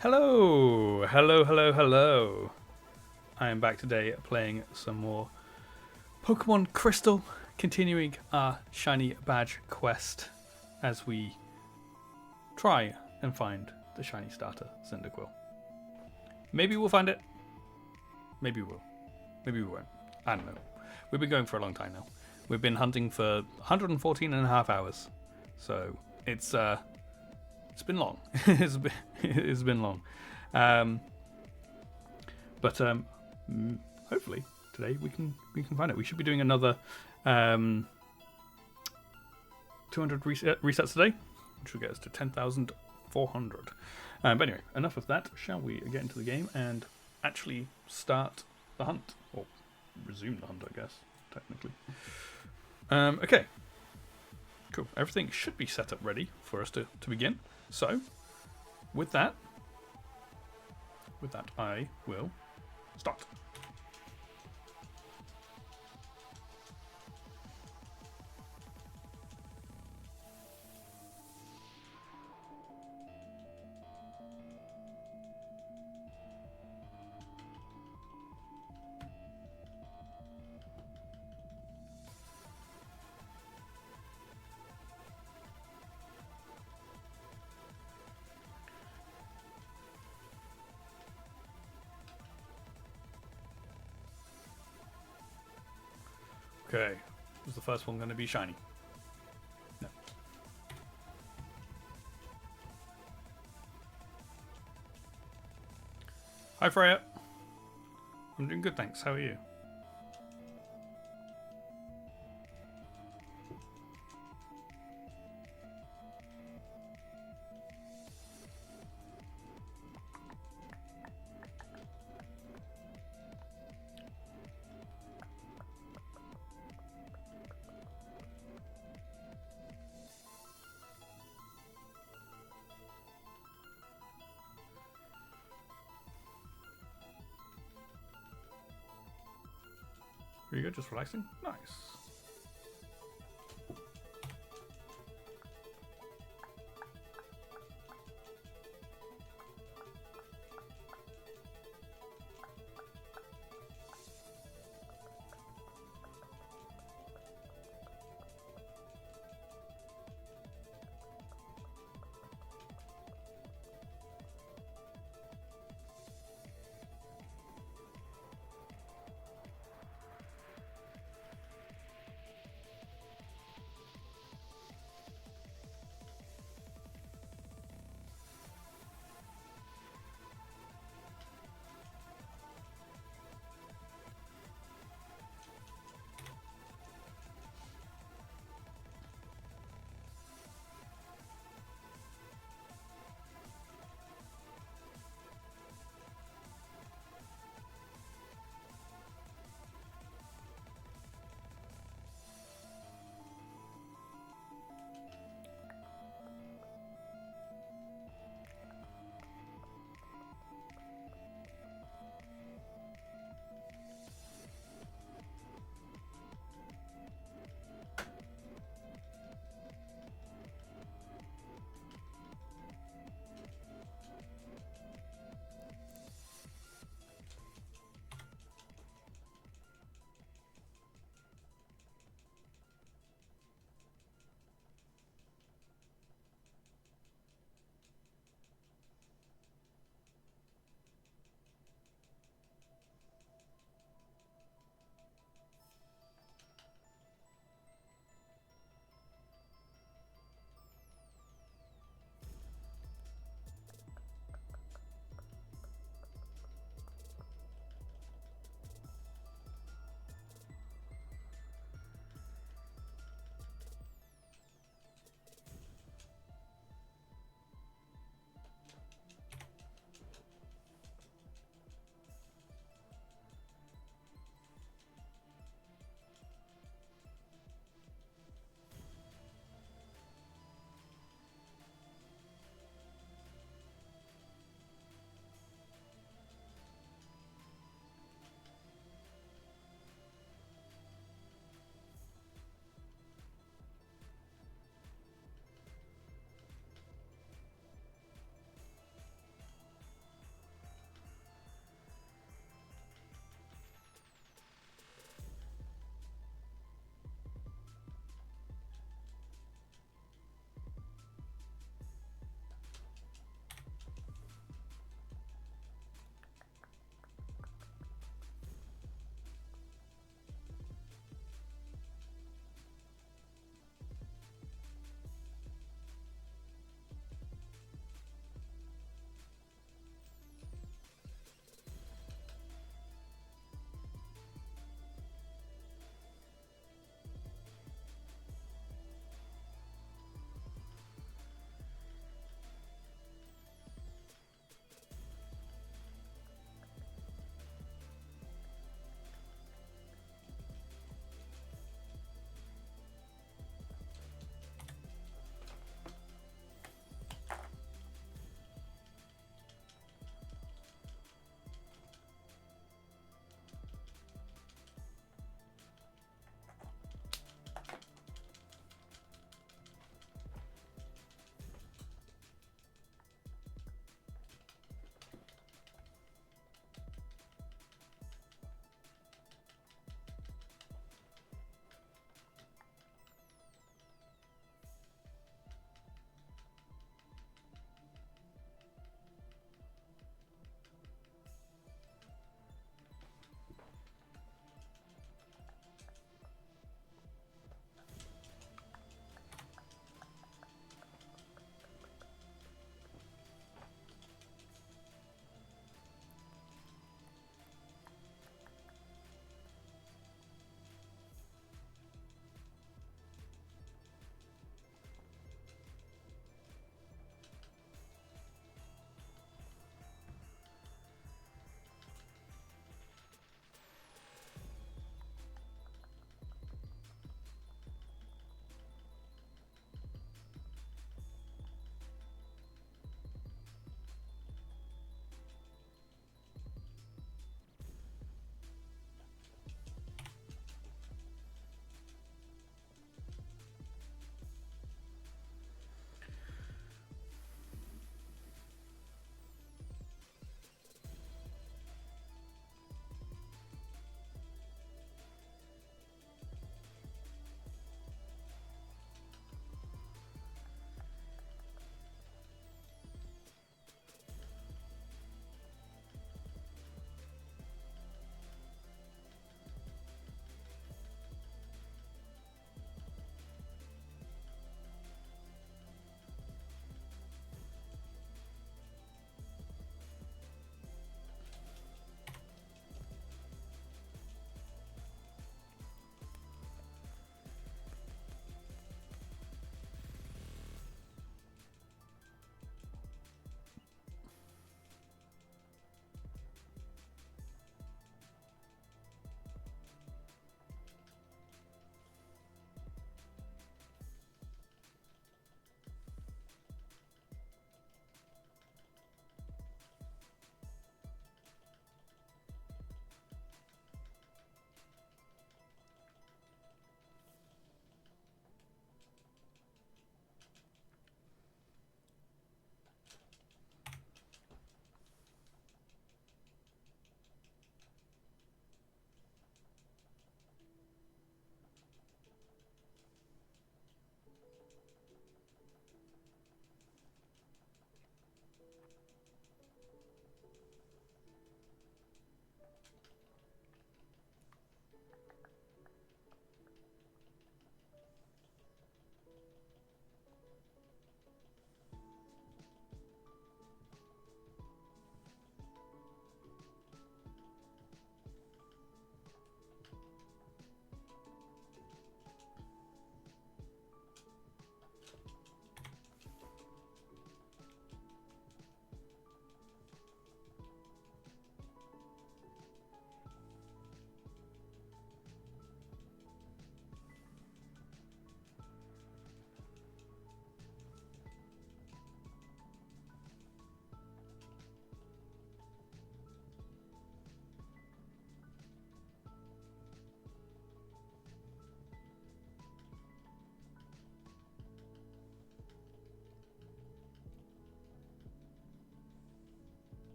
Hello, hello, hello, hello. I am back today playing some more Pokemon Crystal, continuing our shiny badge quest as we try and find the shiny starter, Cyndaquil. Maybe we'll find it. Maybe we will. Maybe we won't. I don't know. We've been going for a long time now. We've been hunting for 114 and a half hours. So it's been long. it's been long. But hopefully today we can find it. We should be doing another 200 resets today, which will get us to 10,400. But anyway, enough of that. Shall we get into the game and actually start the hunt, or resume the hunt, I guess, technically. Okay, cool. Everything should be set up ready for us to begin. So, with that, I will start. Okay, is the first one going to be shiny? No. Hi Freya. I'm doing good, thanks. How are you? Are you good? Just relaxing? Nice.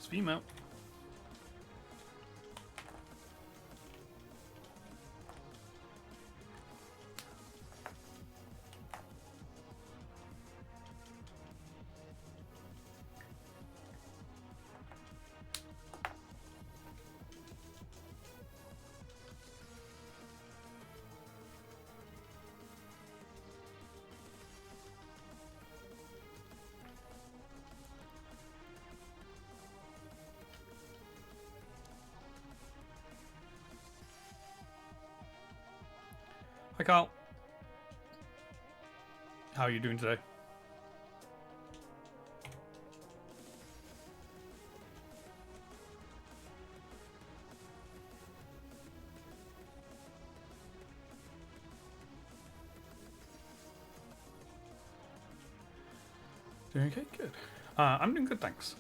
female. Hi, Carl. How are you doing today? Doing okay? Good. I'm doing good, thanks.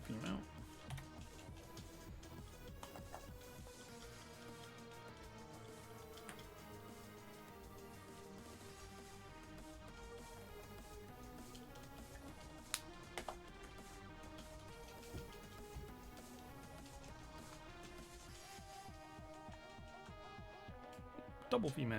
Female. Double female.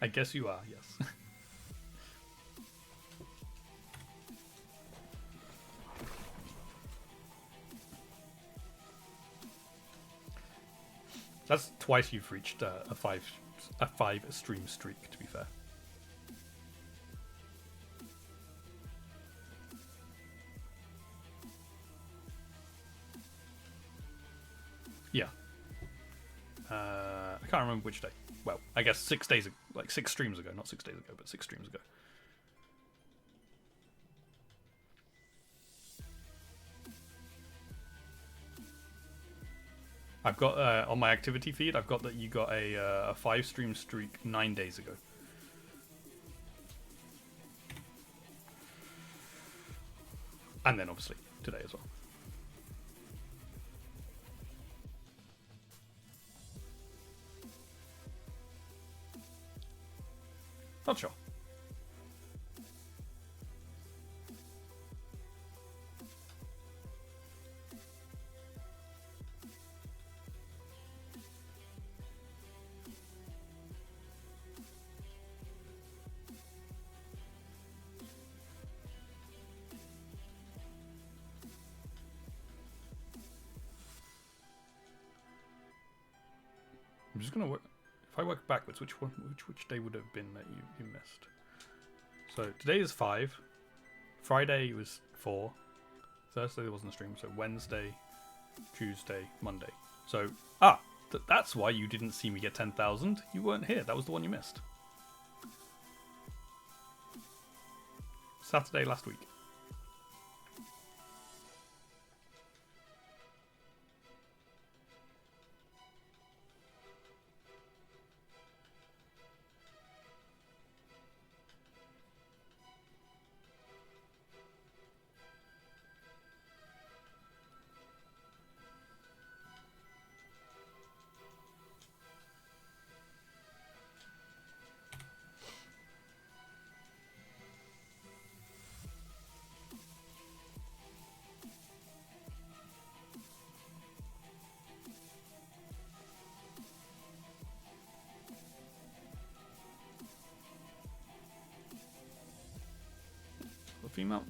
I guess you are, yes. That's twice you've reached a five stream streak, to be fair. Yeah. I can't remember which day. Well, I guess 6 days ago, like 6 streams ago, not 6 days ago, but 6 streams ago. I've got on my activity feed. I've got that you got a 5 stream streak 9 days ago. And then obviously today as well. Not sure. I'm just gonna work. If if I work backwards, which day would have been that you missed? So today is 5. Friday was 4. Thursday there wasn't a stream, so Wednesday, Tuesday, Monday. So that's why you didn't see me get 10,000. You weren't here. That was the one you missed. Saturday last week. A female.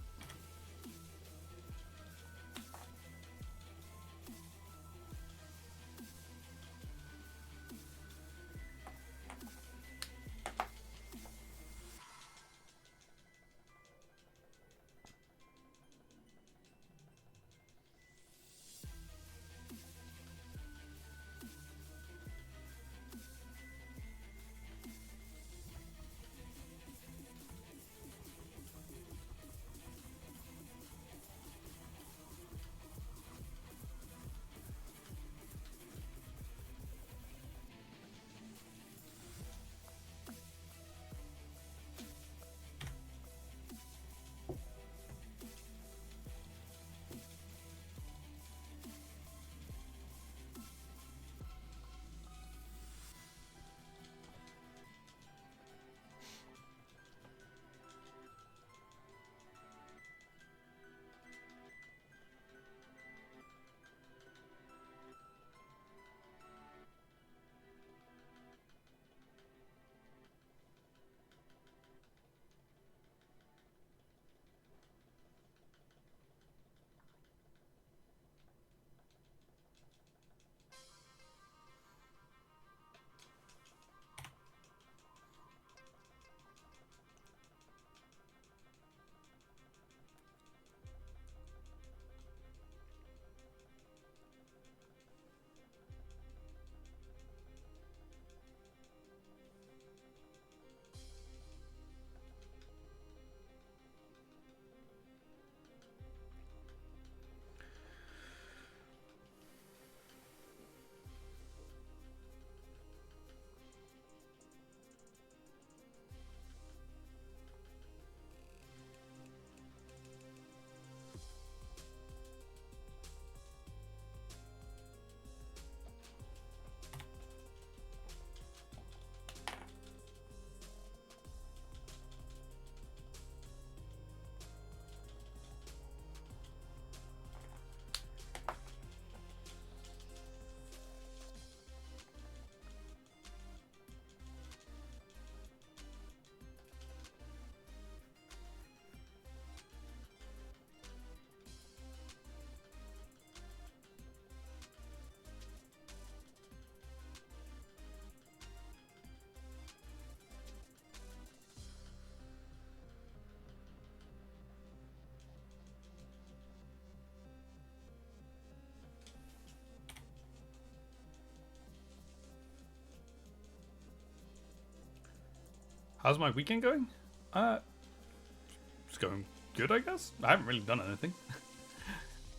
How's my weekend going? It's going good, I guess. I haven't really done anything.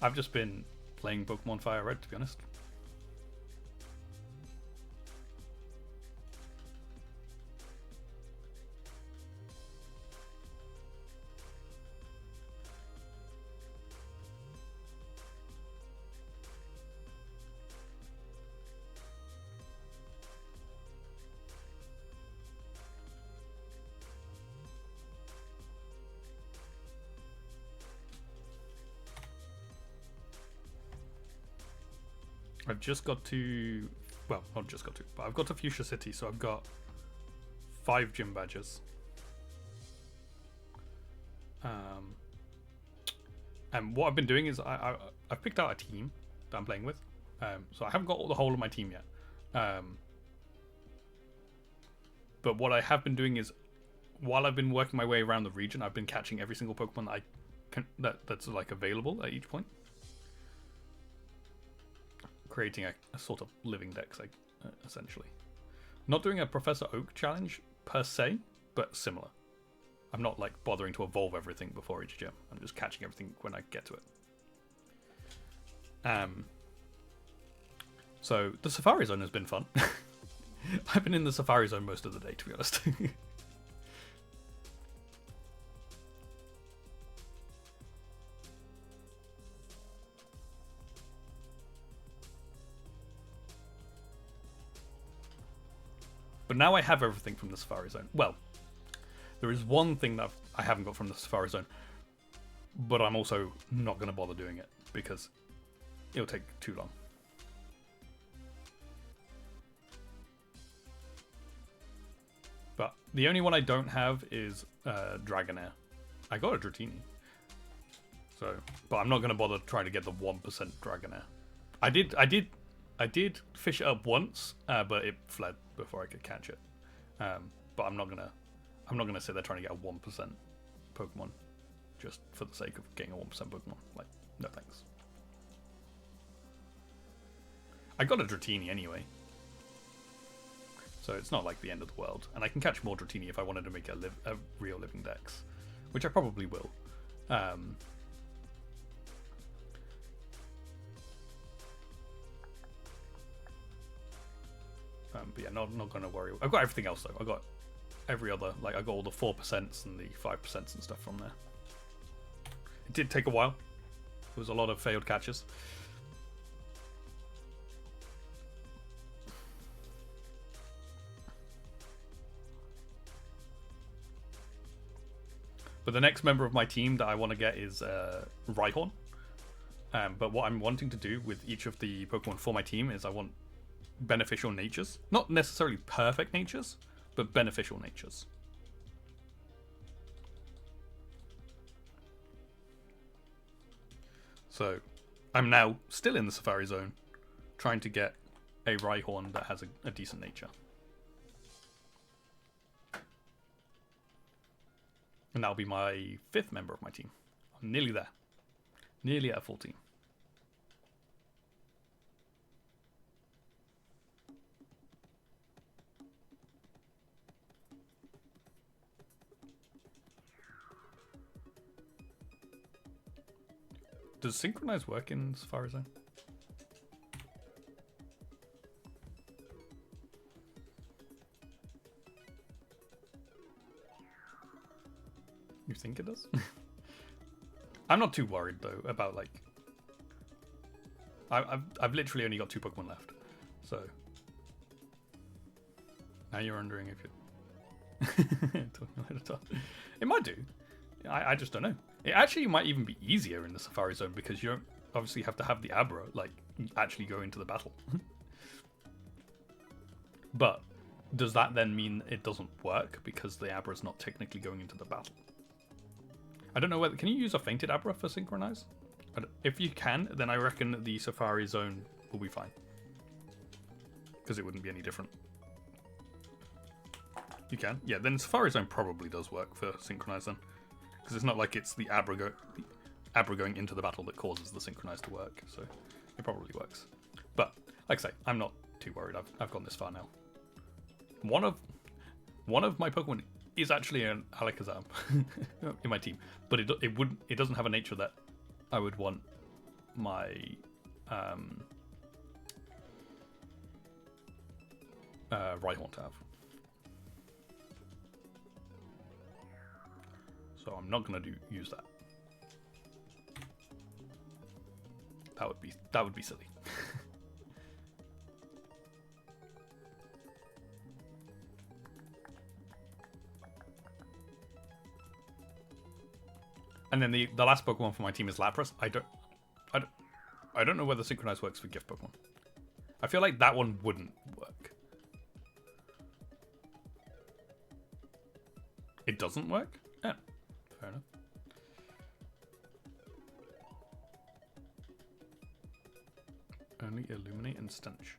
I've just been playing Pokemon Fire Red, to be honest. I've just got to, well, not just got to, but I've got to Fuchsia City, so I've got 5 gym badges. And what I've been doing is I've picked out a team that I'm playing with. So I haven't got the whole of my team yet. But what I have been doing is, while I've been working my way around the region, I've been catching every single Pokemon that I can that's like available at each point, creating a sort of living dex, like, essentially. Not doing a Professor Oak challenge per se, but similar. I'm not like bothering to evolve everything before each gym. I'm just catching everything when I get to it. So the Safari Zone has been fun. I've been in the Safari Zone most of the day, to be honest. But now I have everything from the Safari Zone. Well, there is one thing that I haven't got from the Safari Zone, but I'm also not going to bother doing it because it'll take too long. But the only one I don't have is Dragonair. I got a Dratini. So, but I'm not going to bother trying to get the 1% Dragonair. I did fish it up once, but it fled before I could catch it. But I'm not gonna sit there trying to get a 1% Pokemon just for the sake of getting a 1% Pokemon. Like, no thanks. I got a Dratini anyway, so it's not like the end of the world. And I can catch more Dratini if I wanted to make a real living dex, which I probably will. But yeah, not going to worry. I've got everything else though. I got every other, like I got all the 4% and the 5% and stuff from there. It did take a while. There was a lot of failed catches. But the next member of my team that I want to get is Rhyhorn. But what I'm wanting to do with each of the Pokemon for my team is I want beneficial natures. Not necessarily perfect natures, but beneficial natures. So I'm now still in the Safari Zone, trying to get a Rhyhorn that has a decent nature. And that'll be my 5th member of my team. I'm nearly there. Nearly at a full team. Does Synchronize work in Safari Zone? You think it does? I'm not too worried though about like. I've literally only got 2 Pokemon left, so now you're wondering if it might do. I just don't know. It actually might even be easier in the Safari Zone because you don't obviously have to have the Abra like actually go into the battle. But does that then mean it doesn't work because the Abra is not technically going into the battle? I don't know whether... Can you use a fainted Abra for Synchronize? If you can, then I reckon the Safari Zone will be fine. Because it wouldn't be any different. You can? Yeah, then Safari Zone probably does work for Synchronize then. Because it's not like it's the Abra going into the battle that causes the Synchronize to work. So it probably works. But, like I say, I'm not too worried. I've gone this far now. One of my Pokemon is actually an Alakazam in my team, but it doesn't have a nature that I would want my Rhyhorn to have. So I'm not going to use that. That would be silly. And then the last Pokemon for my team is Lapras. I don't know whether Synchronize works for gift Pokemon. I feel like that one wouldn't work. It doesn't work? Yeah, fair enough. Only Illuminate and Stench.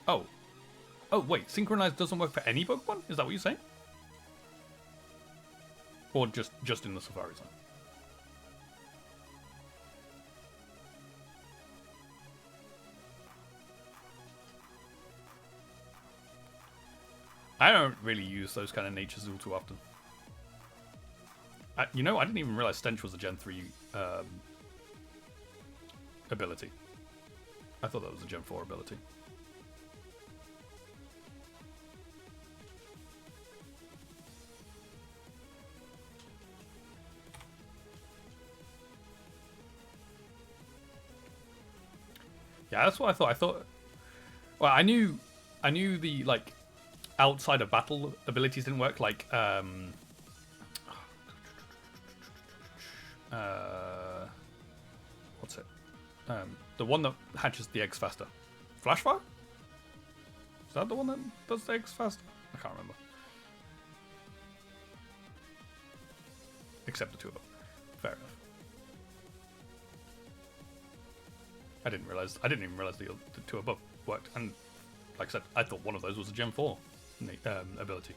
Oh. Oh, wait. Synchronized doesn't work for any Pokemon? Is that what you're saying? Or just in the Safari Zone? I don't really use those kind of natures all too often. You know, I didn't even realize Stench was a Gen 3 ability. I thought that was a Gen 4 ability. Yeah, that's what I thought. I thought... Well, I knew the, like, outside of battle abilities didn't work, like, what's it? The one that hatches the eggs faster. Flashfire? Is that the one that does the eggs faster? I can't remember. Except the two of them. Fair enough. I didn't even realize the two above worked. And like I said, I thought one of those was a Gen 4 ability.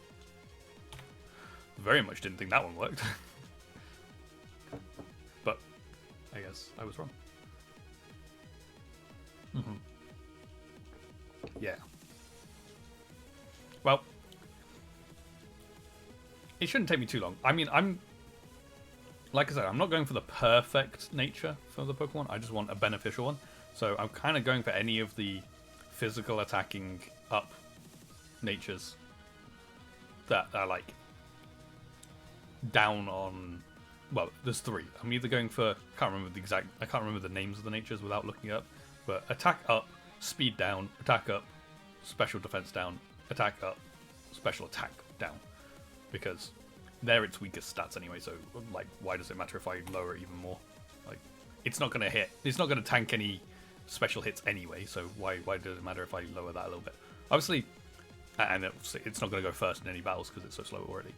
Very much didn't think that one worked. But I guess I was wrong. Yeah. Well, it shouldn't take me too long. I mean, like I said, I'm not going for the perfect nature for the Pokemon. I just want a beneficial one. So I'm kind of going for any of the physical attacking up natures that are like down on. Well, there's three. I'm either going for I can't remember the names of the natures without looking up. But attack up, speed down, attack up, special defense down, attack up, special attack down, because they're its weakest stats anyway. So like, why does it matter if I lower it even more? Like, it's not gonna hit. It's not gonna tank any special hits anyway. So why does it matter if I lower that a little bit? Obviously, and it's not gonna go first in any battles because it's so slow already.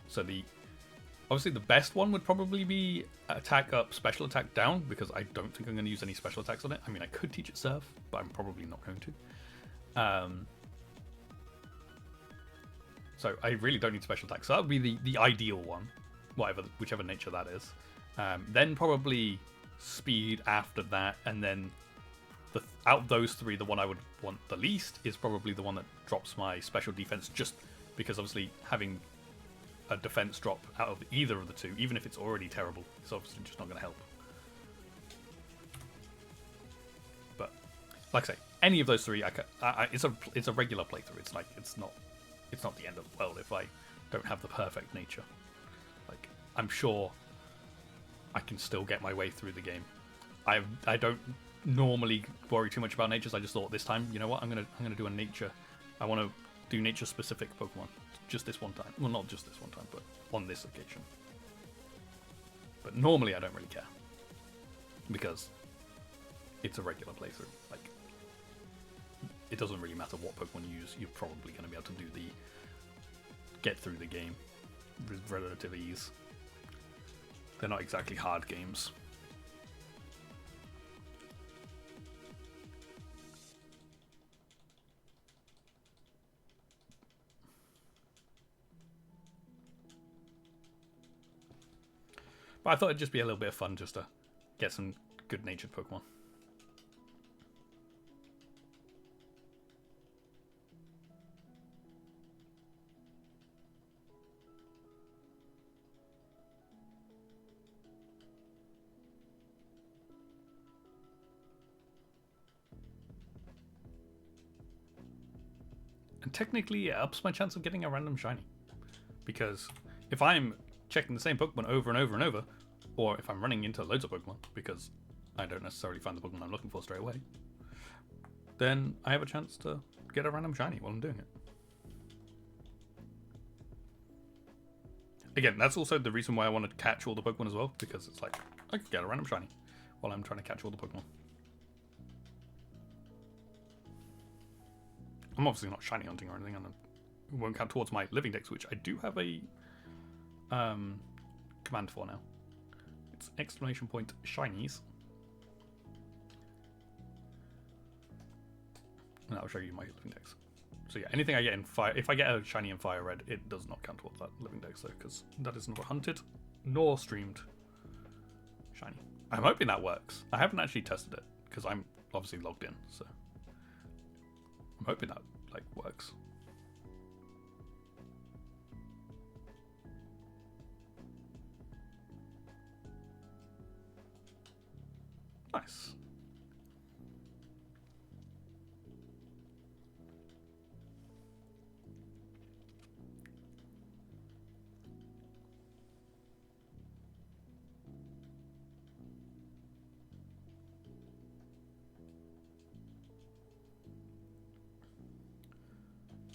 So obviously the best one would probably be attack up, special attack down, because I don't think I'm going to use any special attacks on it. I mean, I could teach it Surf, but I'm probably not going to. So I really don't need special attacks. So that would be the ideal one, whichever nature that is. Then probably speed after that, and then out of those three, the one I would want the least is probably the one that drops my special defense, just because obviously having a defense drop out of either of the two, even if it's already terrible, it's obviously just not going to help. But like I say, any of those three, it's a regular playthrough. It's like it's not the end of the world if I don't have the perfect nature. Like, I'm sure I can still get my way through the game. I don't normally worry too much about natures. I just thought this time, you know what, I'm gonna do a nature. I want to do nature specific Pokemon. Just this one time. Well, not just this one time, but on this occasion. But normally I don't really care, because it's a regular playthrough. Like, it doesn't really matter what Pokemon you use. You're probably going to be able to get through the game with relative ease. They're not exactly hard games. But I thought it'd just be a little bit of fun just to get some good-natured Pokemon. And technically it ups my chance of getting a random shiny. Because if I'm checking the same Pokemon over and over and over, or if I'm running into loads of Pokemon because I don't necessarily find the Pokemon I'm looking for straight away, then I have a chance to get a random shiny while I'm doing it. Again, that's also the reason why I want to catch all the Pokemon as well, because it's like, I could get a random shiny while I'm trying to catch all the Pokemon. I'm obviously not shiny hunting or anything, and it won't count towards my living dex, which I do have a command for now. It's exclamation point shinies. and I'll show you my living dex. So yeah, anything I get in fire, if I get a shiny in fire red, it does not count towards that living dex though, because that is not hunted nor streamed shiny. I'm hoping that works. I haven't actually tested it because I'm obviously logged in, so I'm hoping that like works. Nice.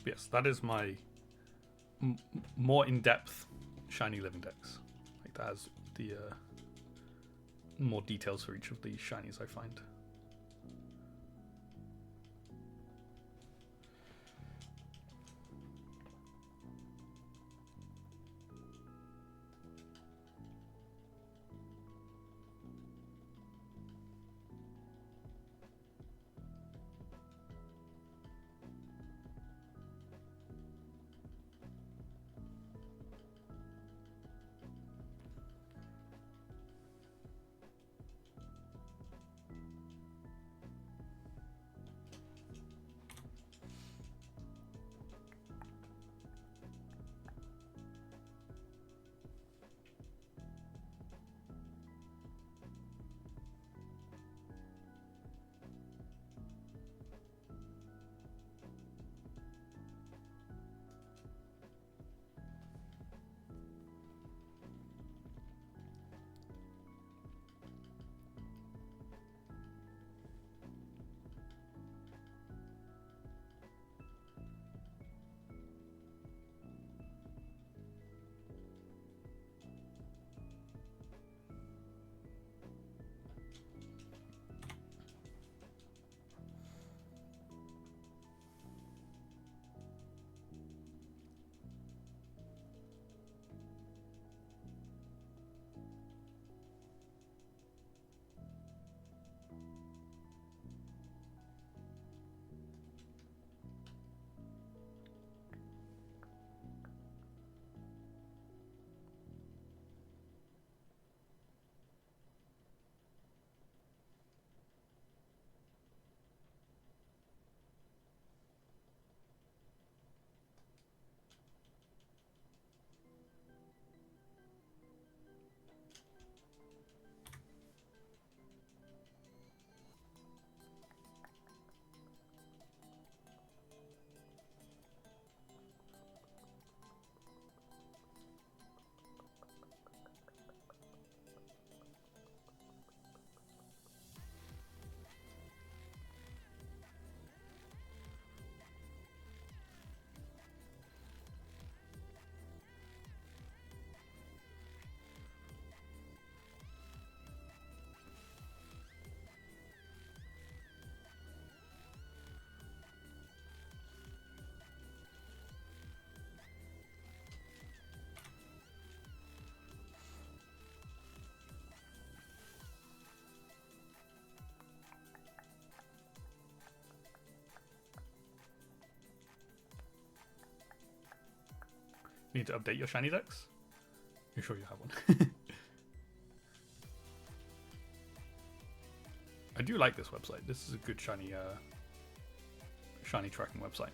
Yes, that is my more in-depth shiny living dex. Like that has the more details for each of the shinies I find. You need to update your shiny dex? You're sure you have one? I do like this website. This is a good shiny shiny tracking website.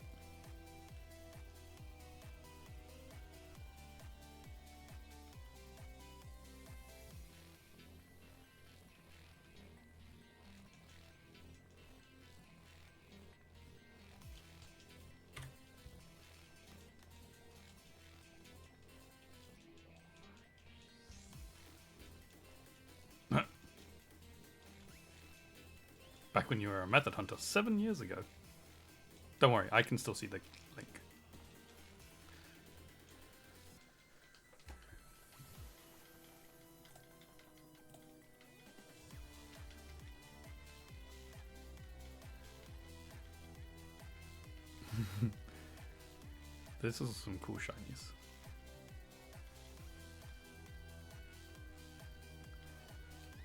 Back when you were a method hunter 7 years ago. Don't worry, I can still see the link. This is some cool shinies.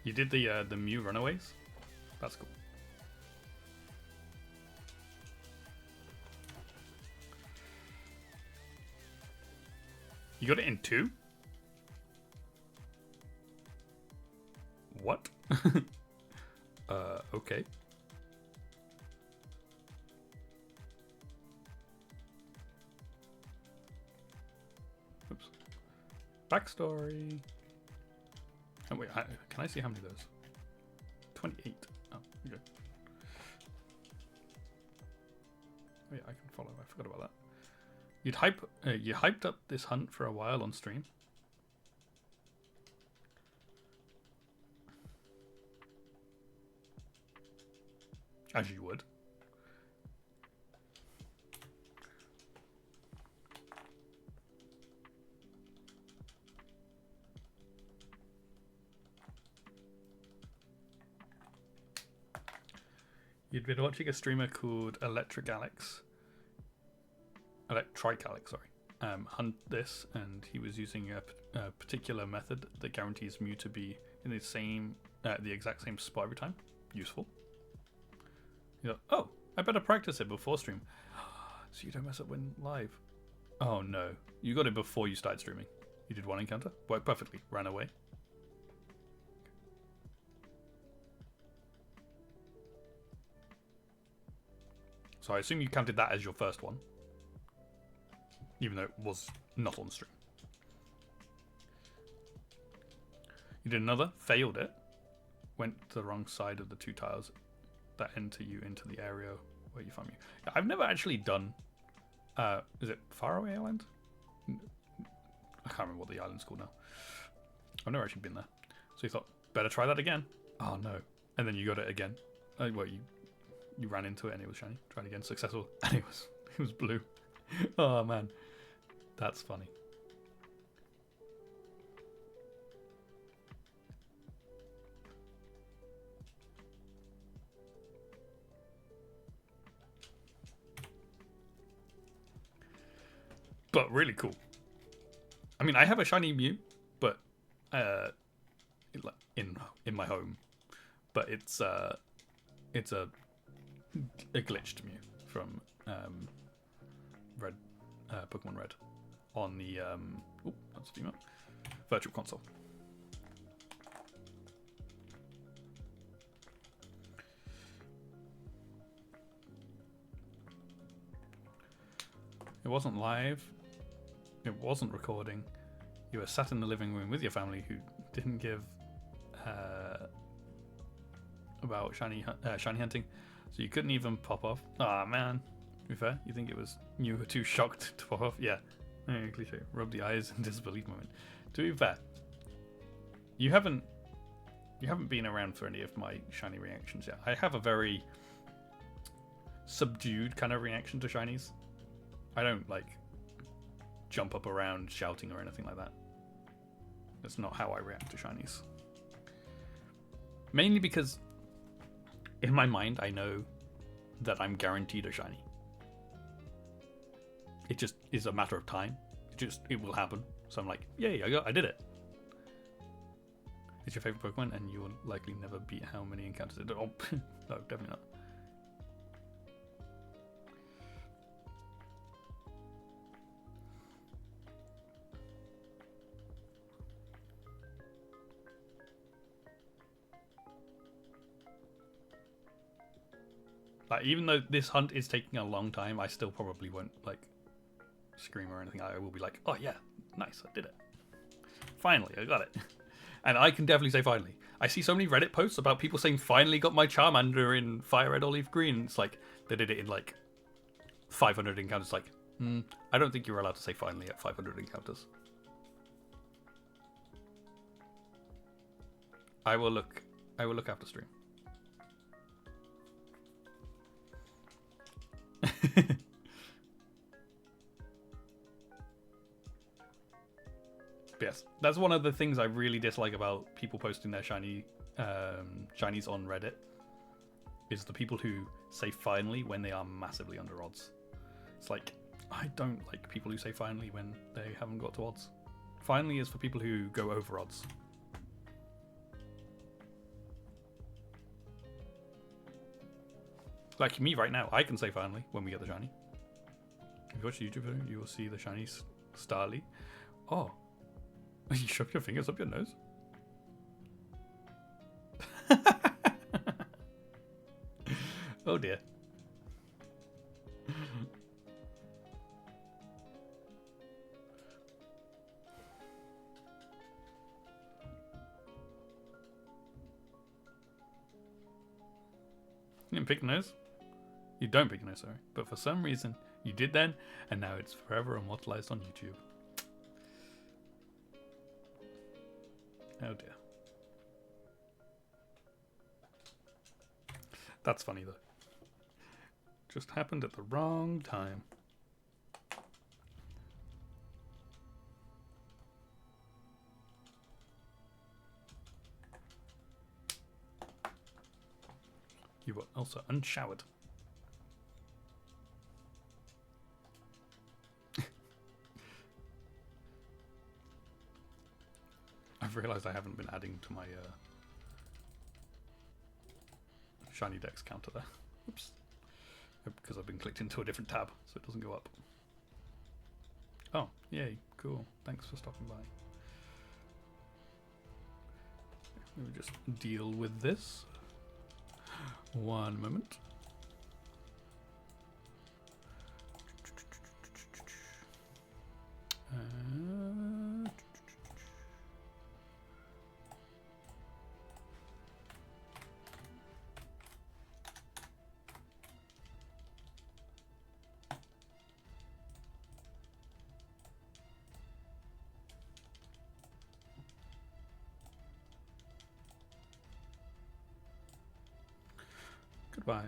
You did the Mew Runaways? That's cool. got it in 2? What? Okay. Oops. Backstory. Oh wait, can I see how many of those? 28. Oh, okay. Oh yeah, I can follow. I forgot about that. You hyped up this hunt for a while on stream. As you would. You'd been watching a streamer called Electric Alex, sorry, hunt this, and he was using a particular method that guarantees Mew to be in the exact same spot every time. Useful. You go, oh, I better practice it before stream, so you don't mess up when live. Oh no, you got it before you started streaming. You did one encounter, worked perfectly, ran away. So I assume you counted that as your first one, even though it was not on stream. You did another, failed it, went to the wrong side of the 2 tiles that enter you into the area where you found me. I've never actually done, is it Faraway Island? I can't remember what the island's called now. I've never actually been there. So you thought, better try that again. Oh no. And then you got it again. Well, you ran into it and it was shiny. Tried again, successful, and it was blue. Oh man, that's funny. But really cool. I mean, I have a shiny Mew, but in my home, but it's a glitched Mew from Red, Pokemon Red, on the that's the Virtual Console. It wasn't live. It wasn't recording. You were sat in the living room with your family who didn't give about shiny hunting, so you couldn't even pop off. Ah man, to be fair, you were too shocked to pop off. Yeah, cliche. Rub the eyes in disbelief moment. To be fair, you haven't been around for any of my shiny reactions yet. I have a very subdued kind of reaction to shinies. I don't like jump up around shouting or anything like that. That's not how I react to shinies. Mainly because in my mind I know that I'm guaranteed a shiny. It just is a matter of time. It will happen. So I'm like, yay, I did it. It's your favorite Pokemon and you will likely never beat how many encounters it did. Oh, no, definitely not. Like, even though this hunt is taking a long time, I still probably won't like scream or anything. I will be like, oh yeah, nice, I did it. Finally, I got it. And I can definitely say finally. I see so many Reddit posts about people saying finally got my Charmander in Fire Red or Leaf Green. It's like they did it in like 500 encounters. Like, I don't think you're allowed to say finally at 500 encounters. I will look after stream. Yes, that's one of the things I really dislike about people posting their shinies on Reddit, is the people who say finally when they are massively under odds. It's like, I don't like people who say finally when they haven't got to odds. Finally is for people who go over odds. Like me right now, I can say finally when we get the shiny. If you watch the YouTube video, you will see the shiny Starly. Oh. You shoved your fingers up your nose? Oh dear. You didn't pick a nose? You don't pick a nose, sorry. But for some reason, you did then, and now it's forever immortalized on YouTube. Oh dear. That's funny though. Just happened at the wrong time. You were also unshowered. I've realised I haven't been adding to my Shiny Dex counter there. Oops. Because I've been clicked into a different tab, so it doesn't go up. Oh, yay, cool. Thanks for stopping by. Let me just deal with this. One moment. Goodbye.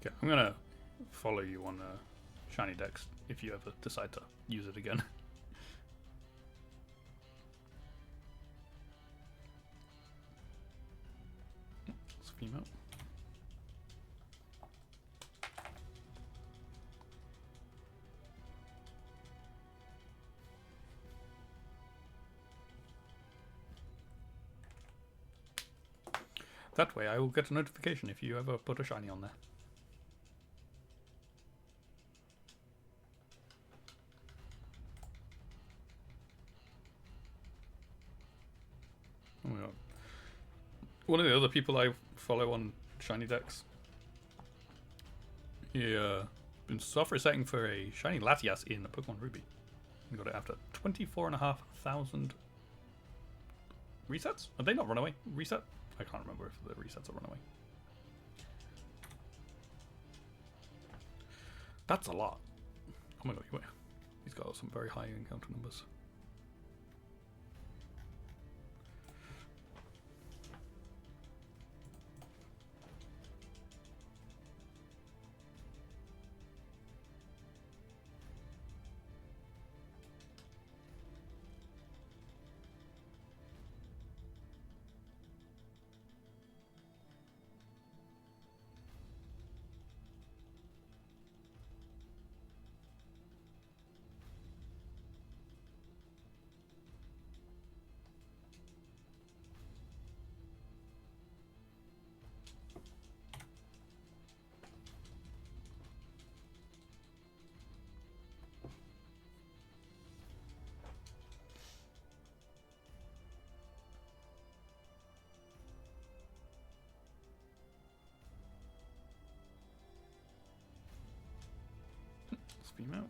Okay, I'm gonna follow you on Shiny Dex if you ever decide to use it again. It's a female. That way I will get a notification if you ever put a shiny on there. Oh my god. One of the other people I follow on Shiny Dex, he been soft resetting for a shiny Latias in Pokemon Ruby. He got it after 24,500 resets? Are they not runaway? Reset? I can't remember if the resets are runaway. That's a lot. Oh my god, he's got some very high encounter numbers. Female.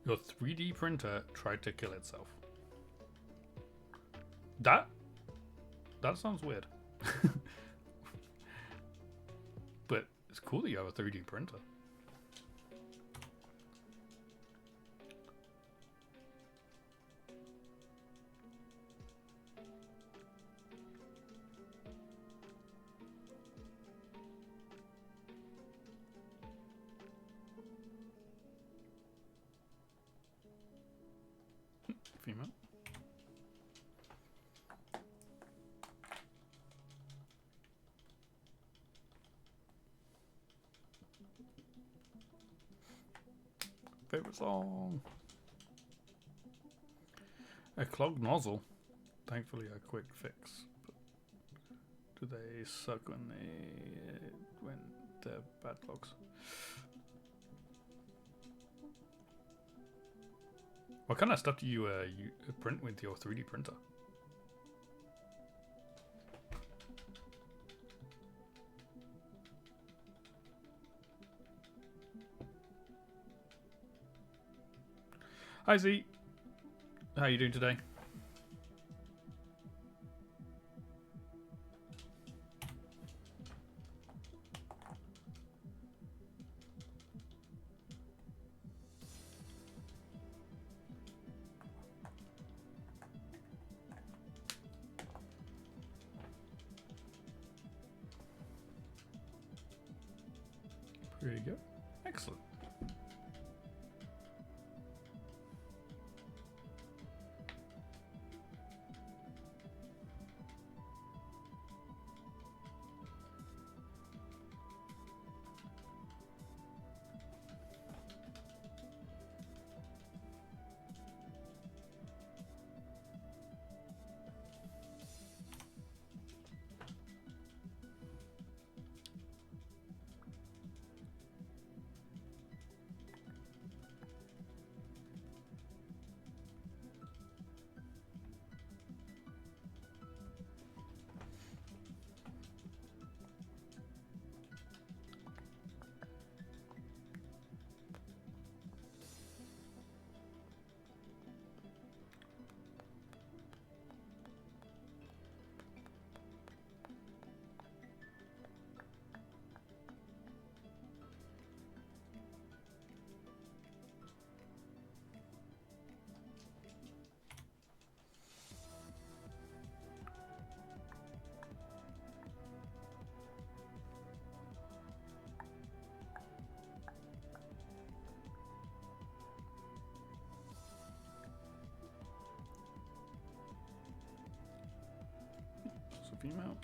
Your 3D printer tried to kill itself. That sounds weird. But it's cool that you have a 3D printer. Female. Favorite song? A clogged nozzle. Thankfully a quick fix. But do they suck when they're bad clogs? What kind of stuff do you print with your 3D printer? Hi Z, how are you doing today? Pretty good. Excellent. It's a female.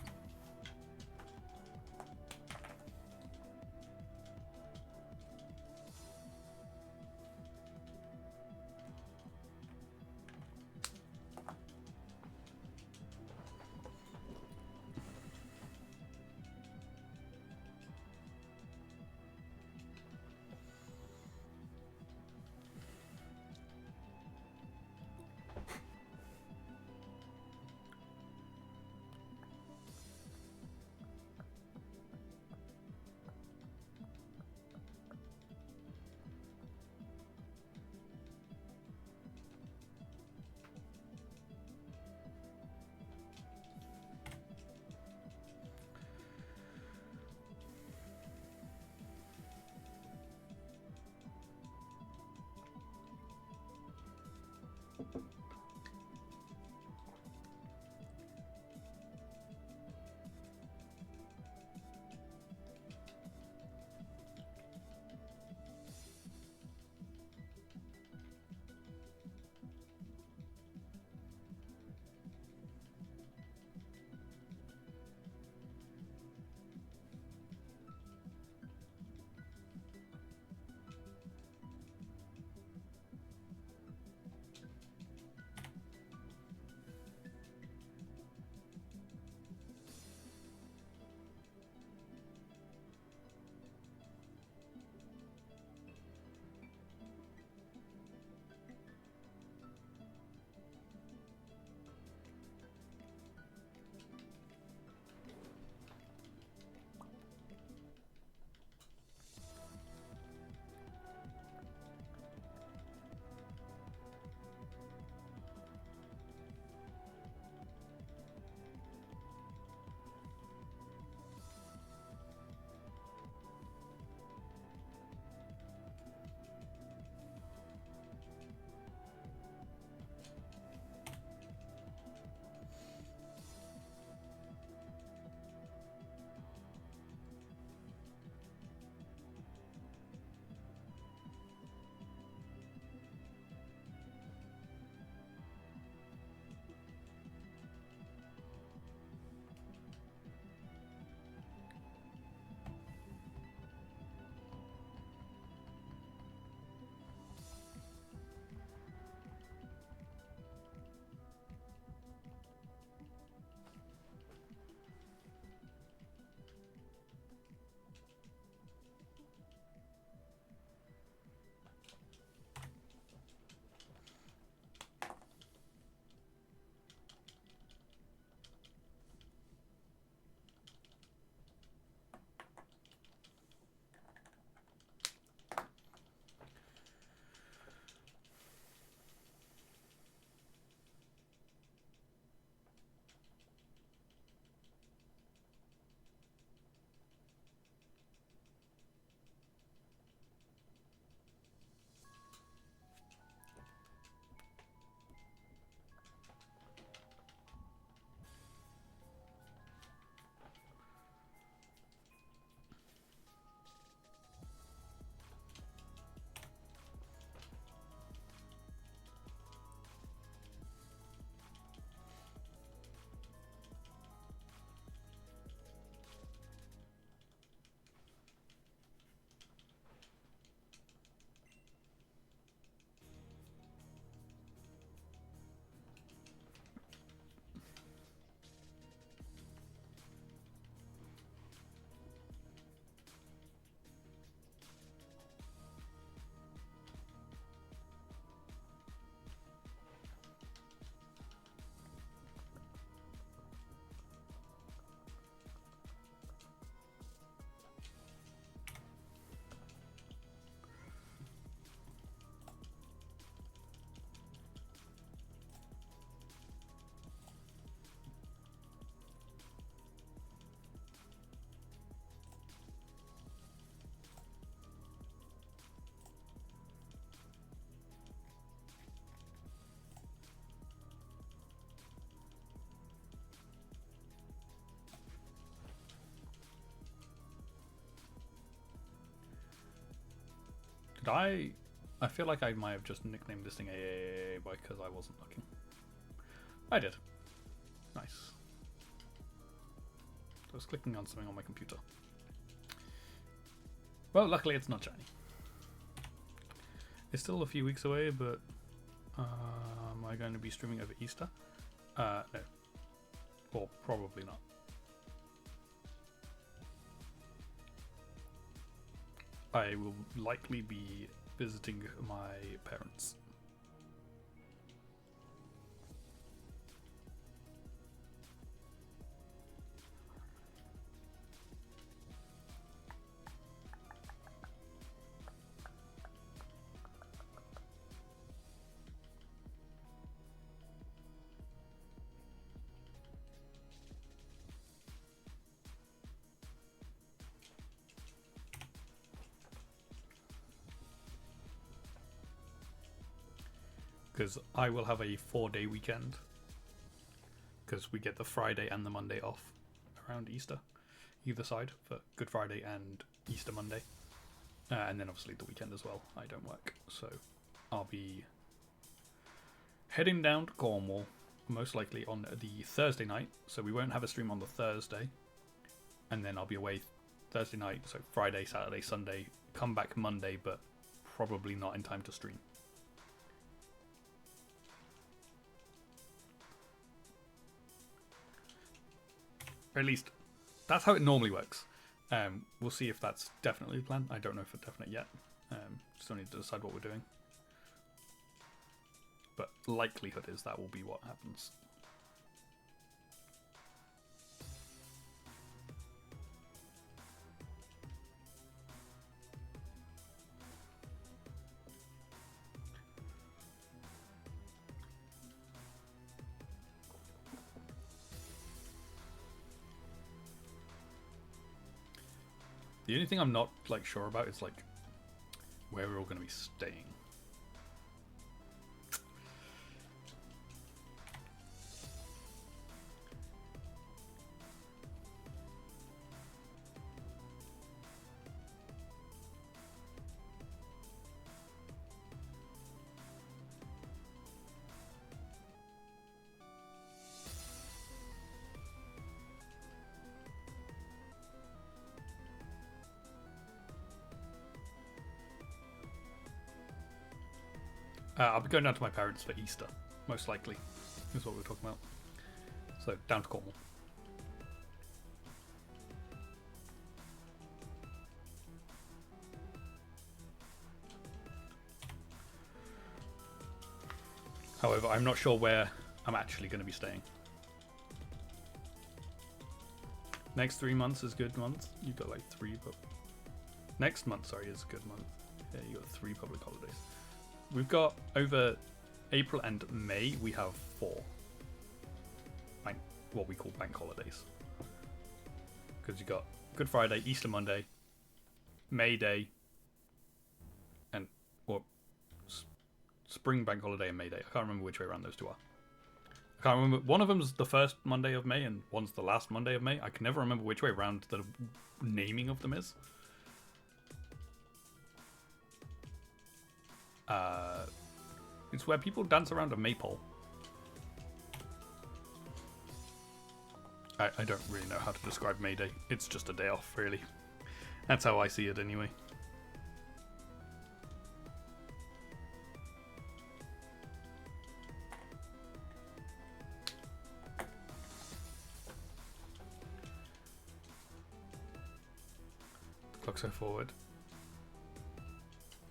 I feel like I might have just nicknamed this thing AA because I wasn't looking. I did. Nice. I was clicking on something on my computer. Well, luckily it's not shiny. It's still a few weeks away, but am I going to be streaming over Easter? No. Or probably not. I will likely be visiting my parents. Because I will have a 4-day weekend. Because we get the Friday and the Monday off around Easter. Either side for Good Friday and Easter Monday. And then obviously the weekend as well. I don't work. So I'll be heading down to Cornwall. Most likely on the Thursday night. So we won't have a stream on the Thursday. And then I'll be away Thursday night. So Friday, Saturday, Sunday. Come back Monday, but probably not in time to stream. Or at least, that's how it normally works. We'll see if that's definitely the plan. I don't know if it's definite yet. Still need to decide what we're doing. But likelihood is that will be what happens. The only thing I'm not like sure about is like where we're all going to be staying. I'll be going down to my parents for Easter, most likely, is what we're talking about. So, down to Cornwall. However, I'm not sure where I'm actually going to be staying. Next 3 months is good month. You've got like 3, but next month, sorry, is a good month. Yeah, you got 3 public holidays. We've got over April and May, we have 4 what we call bank holidays. Because you got Good Friday, Easter Monday, May Day, and Spring Bank Holiday and May Day. I can't remember which way around those two are. I can't remember. One of them's the first Monday of May and one's the last Monday of May. I can never remember which way around the naming of them is. It's where people dance around a maypole. I don't really know how to describe May Day. It's just a day off, really. That's how I see it, anyway. The clock's so forward.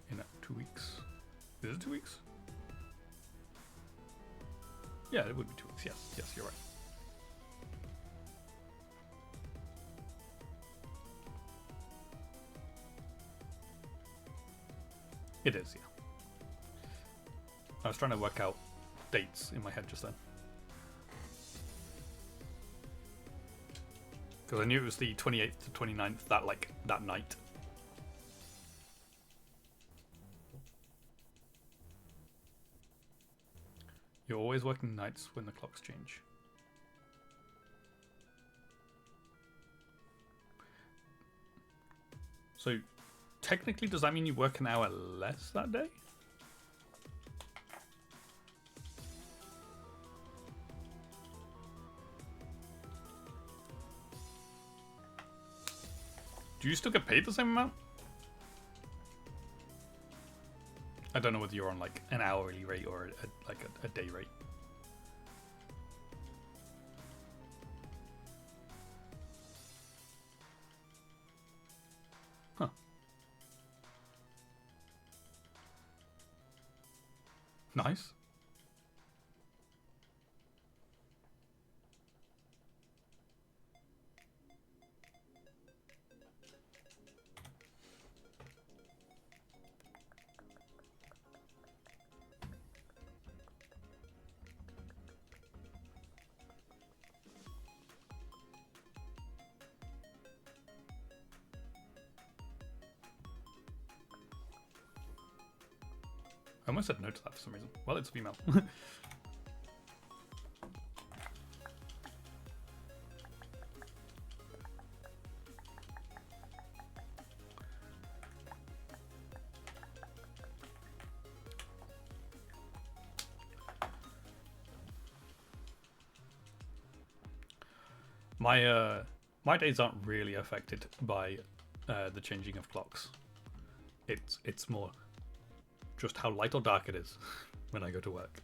In 2 weeks. Is it 2 weeks? Yeah, it would be 2 weeks. Yes, you're right. It is, yeah. I was trying to work out dates in my head just then. Because I knew it was the 28th to 29th, that night. You're always working nights when the clocks change. So, technically, does that mean you work an hour less that day? Do you still get paid the same amount? I don't know whether you're on like an hourly rate or a day rate. Huh. Nice. I almost said no to that for some reason. Well, it's female. My days aren't really affected by the changing of clocks. It's more just how light or dark it is when I go to work.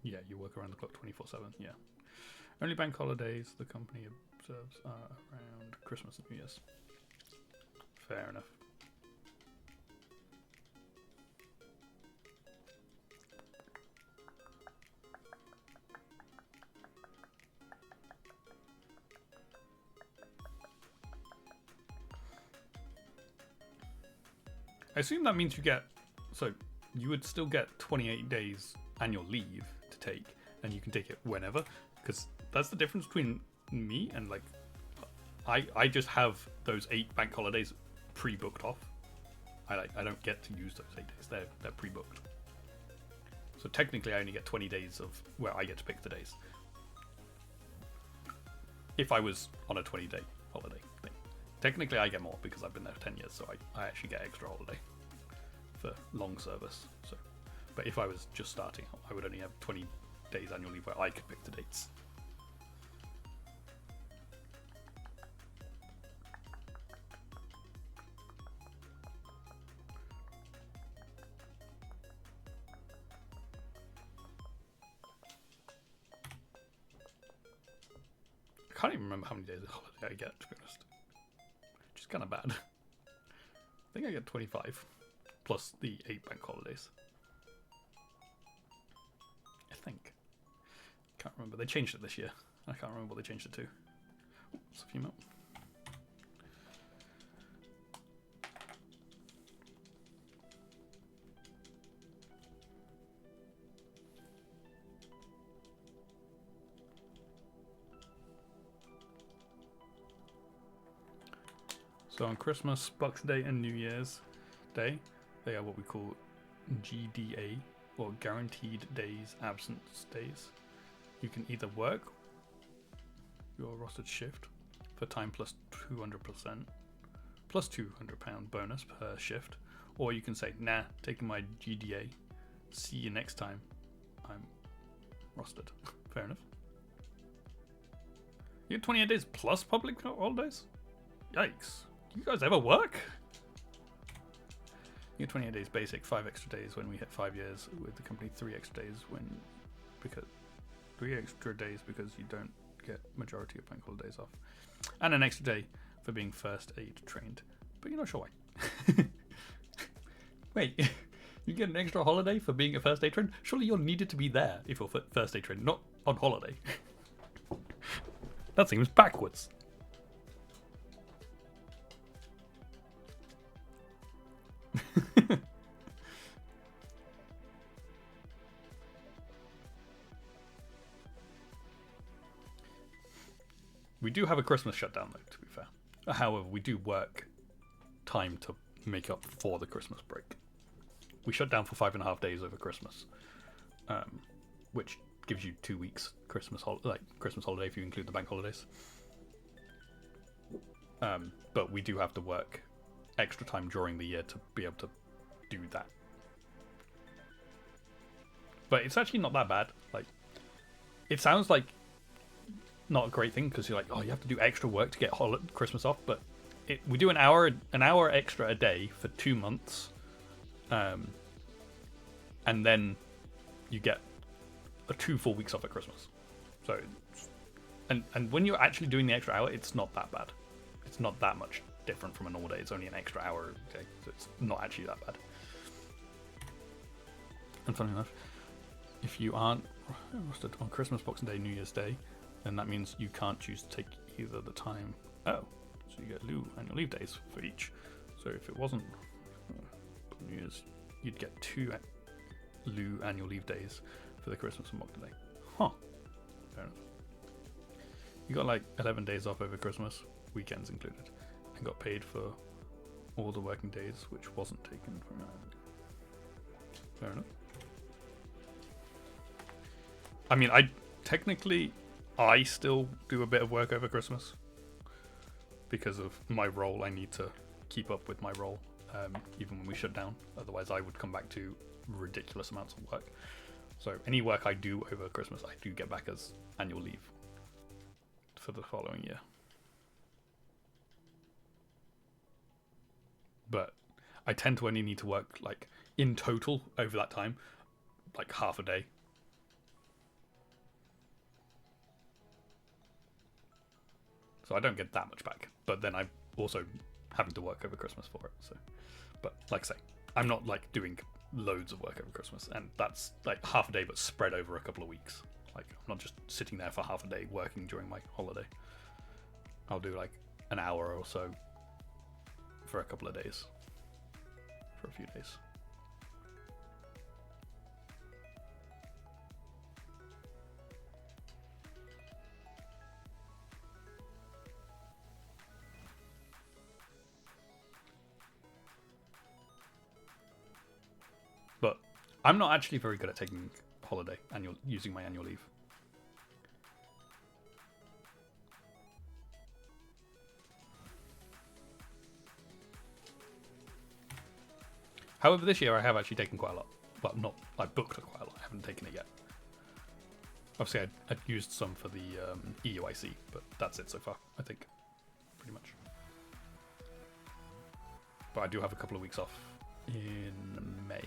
Yeah, you work around the clock 24/7. Yeah. Only bank holidays the company observes are around Christmas and New Year's. Fair enough. I assume that means you get, so you would still get 28 days annual leave to take, and you can take it whenever, because that's the difference between me and like, I just have those 8 bank holidays pre-booked off. I don't get to use those 8 days. They're pre-booked. So technically, I only get 20 days of where I get to pick the days. If I was on a 20-day holiday thing. Technically, I get more because I've been there for 10 years, so I actually get extra holiday for long service. So, but if I was just starting, I would only have 20 days annual leave where I could pick the dates. I can't even remember how many days of holiday I get, to be honest. Which is kind of bad. I think I get 25 plus the 8 bank holidays. I think. Can't remember. They changed it this year. I can't remember what they changed it to. It's a female. So on Christmas, Boxing Day, and New Year's Day, they are what we call GDA, or Guaranteed Days Absence Days. You can either work your rostered shift for time plus 200%, plus £200 bonus per shift, or you can say, nah, taking my GDA, see you next time, I'm rostered. Fair enough. You get 28 days plus public holidays? Yikes. You guys ever work? You get 28 days basic, 5 extra days when we hit 5 years with the company, 3 extra days because 3 extra days because you don't get majority of bank holidays off, and an extra day for being first aid trained. But you're not sure why. Wait, you get an extra holiday for being a first aid trained? Surely you're needed to be there if you're first aid trained, not on holiday. That seems backwards. We do have a Christmas shutdown, though, to be fair. However, we do work time to make up for the Christmas break. We shut down for 5.5 days over Christmas, which gives you 2 weeks Christmas holiday if you include the bank holidays. But we do have to work extra time during the year to be able to do that. But it's actually not that bad. Like, it sounds like not a great thing because you're like, oh, you have to do extra work to get Christmas off. But we do an hour extra a day for 2 months, and then you get 2 full weeks off at Christmas. So, and when you're actually doing the extra hour, it's not that bad. It's not that much different from a normal day. It's only an extra hour a day, so it's not actually that bad. And funny enough, if you aren't rostered on Christmas, Boxing Day, New Year's Day, then that means you can't choose to take either the time. Oh, so you get lieu annual leave days for each. So if it wasn't New Year's, you'd get 2 lieu annual leave days for the Christmas and Boxing Day. Huh. Fair enough. You got like 11 days off over Christmas, weekends included, and got paid for all the working days, which wasn't taken from that. Fair enough. I mean, I still do a bit of work over Christmas because of my role. I need to keep up with my role, even when we shut down. Otherwise, I would come back to ridiculous amounts of work. So any work I do over Christmas, I do get back as annual leave for the following year. But I tend to only need to work, like, in total over that time, like half a day. So I don't get that much back, but then I'm also having to work over Christmas for it. So, but like I say, I'm not like doing loads of work over Christmas, and that's like half a day, but spread over a couple of weeks. Like, I'm not just sitting there for half a day working during my holiday. I'll do like an hour or so for a couple of days, for a few days. But I'm not actually very good at taking holiday using my annual leave. However, this year I have actually taken quite a lot. Well, I booked quite a lot. I haven't taken it yet. Obviously, I'd used some for the EUIC, but that's it so far, I think. Pretty much. But I do have a couple of weeks off in May.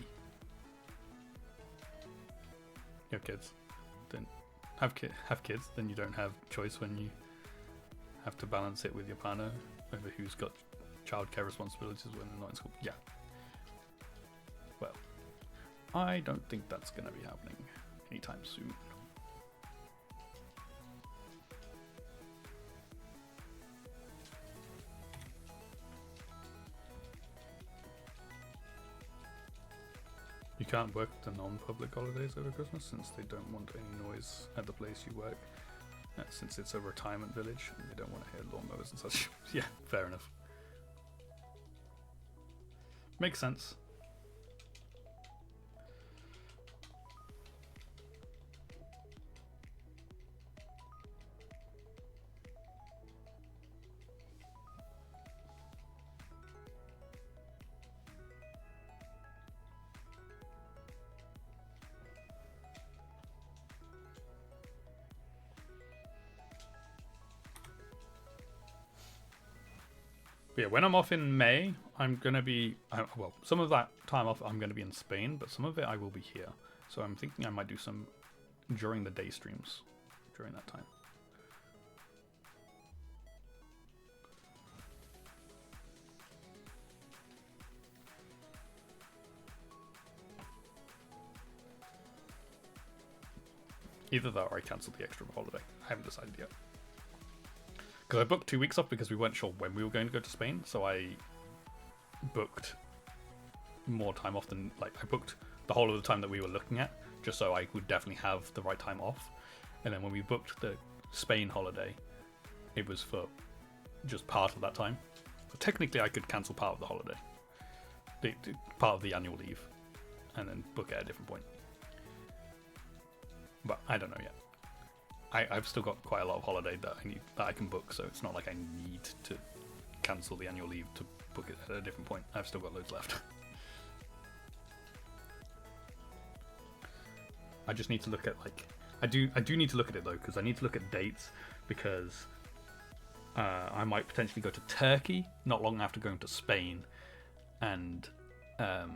You have kids, then have kids, then you don't have choice when you have to balance it with your partner over who's got childcare responsibilities when they're not in school. Yeah. Well, I don't think that's going to be happening anytime soon. You can't work the non-public holidays over Christmas since they don't want any noise at the place you work. Since it's a retirement village and they don't want to hear lawnmowers and such. Yeah, fair enough. Makes sense. Yeah, when I'm off in May, I'm going to be... well, some of that time off I'm going to be in Spain, but some of it I will be here. So I'm thinking I might do some during the day streams during that time. Either that or I cancel the extra holiday. I haven't decided yet. Because I booked 2 weeks off because we weren't sure when we were going to go to Spain, so I booked more time off than, like, I booked the whole of the time that we were looking at, just so I would definitely have the right time off. And then when we booked the Spain holiday, it was for just part of that time. But technically, I could cancel part of the holiday, part of the annual leave, and then book it at a different point. But I don't know yet. I've still got quite a lot of holiday that I can book, so it's not like I need to cancel the annual leave to book it at a different point. I've still got loads left. I just need to look at I do need to look at it though, because I need to look at dates, because I might potentially go to Turkey not long after going to Spain, and I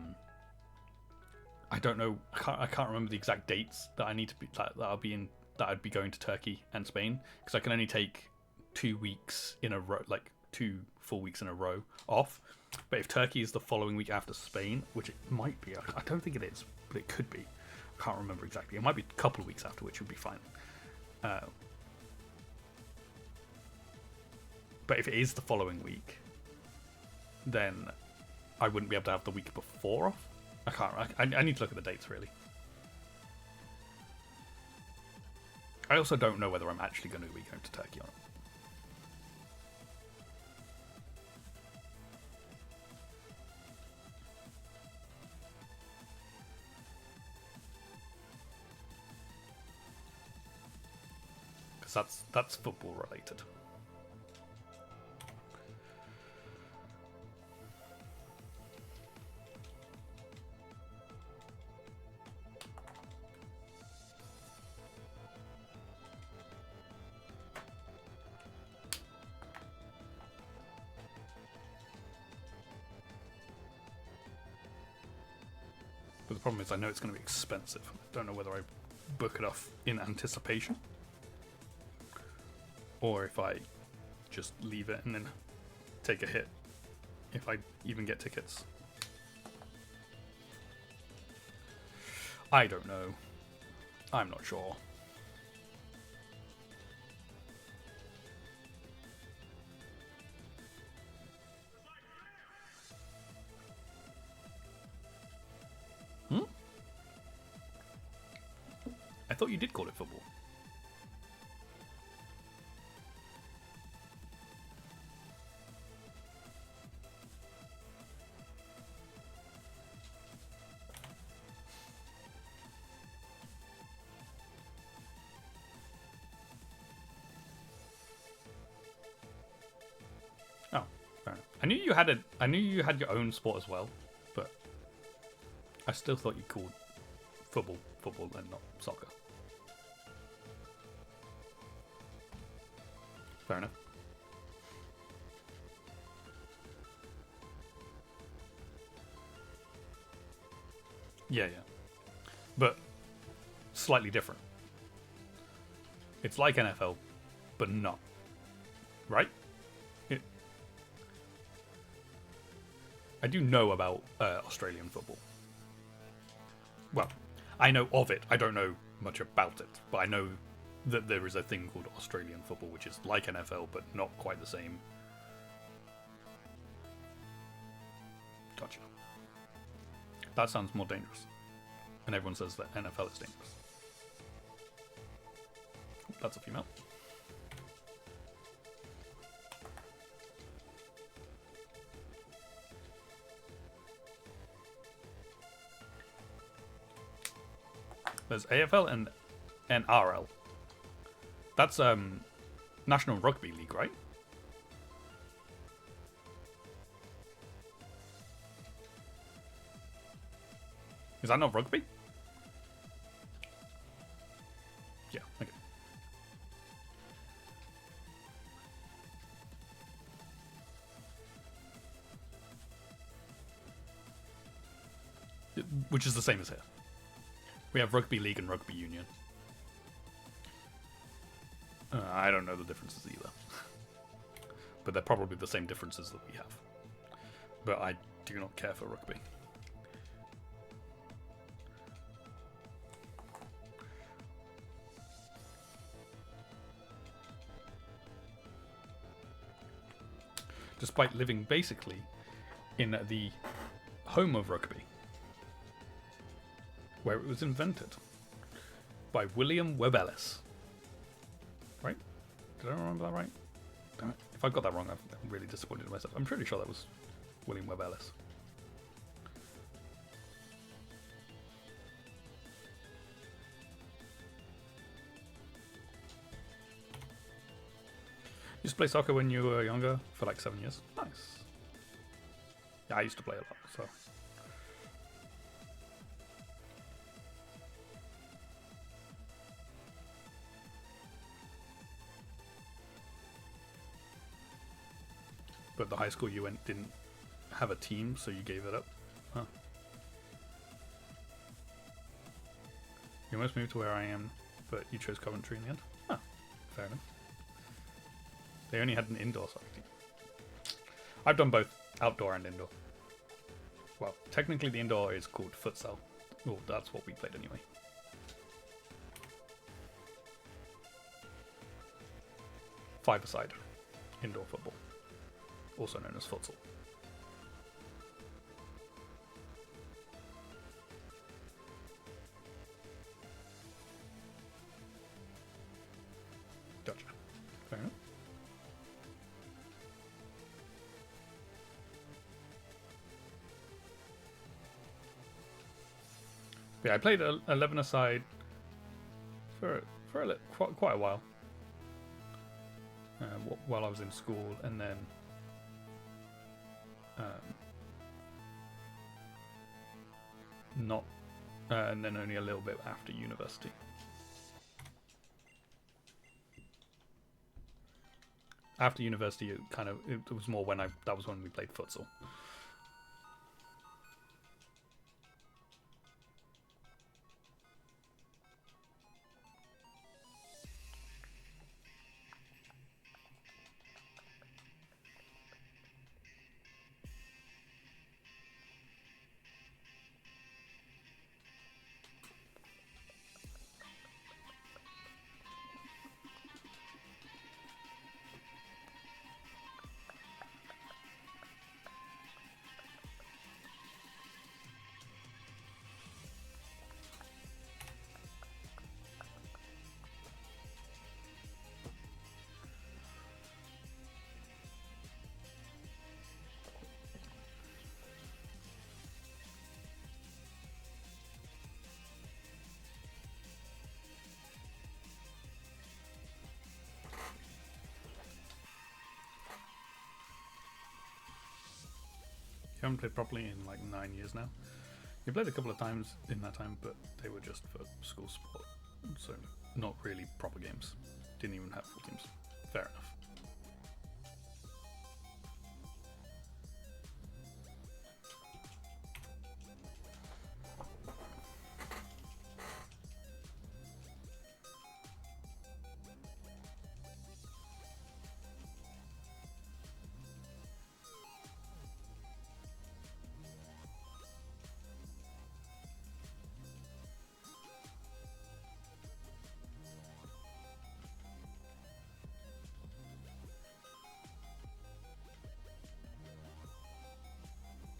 don't know. I can't remember the exact dates that I need to be that I'd be going to Turkey and Spain, because I can only take 2 weeks in a row, 2 full weeks in a row off. But if Turkey is the following week after Spain, which it might be, I don't think it is, but it could be. I can't remember exactly. It might be a couple of weeks after, which would be fine. But if it is the following week, then I wouldn't be able to have the week before off. I can't. I need to look at the dates, really. I also don't know whether I'm actually going to be going to Turkey or not. Because that's football related. But the problem is I know it's going to be expensive. I don't know whether I book it off in anticipation, or if I just leave it and then take a hit if I even get tickets. I don't know. I'm not sure. I thought you did call it football. Oh, fair enough. I knew you had your own sport as well, but I still thought you called football and not soccer. Fair enough. Yeah. But slightly different. It's like NFL, but not. Right? I do know about Australian football. Well, I know of it. I don't know much about it, but I know that there is a thing called Australian football, which is like NFL, but not quite the same. Gotcha. That sounds more dangerous. And everyone says that NFL is dangerous. That's a female. There's AFL and NRL. That's National Rugby League, right? Is that not rugby? Yeah, okay. Which is the same as here. We have rugby league and rugby union. I don't know the differences either. But they're probably the same differences that we have. But I do not care for rugby. Despite living basically in the home of rugby, where it was invented by William Webb Ellis. Right? Did I remember that right? Damn it. If I got that wrong, I'm really disappointed in myself. I'm pretty sure that was William Webb Ellis. You used to play soccer when you were younger for like 7 years? Nice. Yeah, I used to play a lot, so. But the high school you went didn't have a team, so you gave it up? Huh. You almost moved to where I am, but you chose Coventry in the end? Huh. Fair enough. They only had an indoor soccer team. I've done both outdoor and indoor. Well, technically the indoor is called futsal. Well, that's what we played anyway. Five-a-side indoor football, also known as futsal. Gotcha. Fair enough. Yeah, I played 11-a-side for quite a while. While I was in school, and then and then only a little bit after university. After university, it was more when that was when we played futsal. I haven't played properly in like 9 years now. You played a couple of times in that time, but they were just for school sport, so not really proper games. Didn't even have full teams. Fair enough.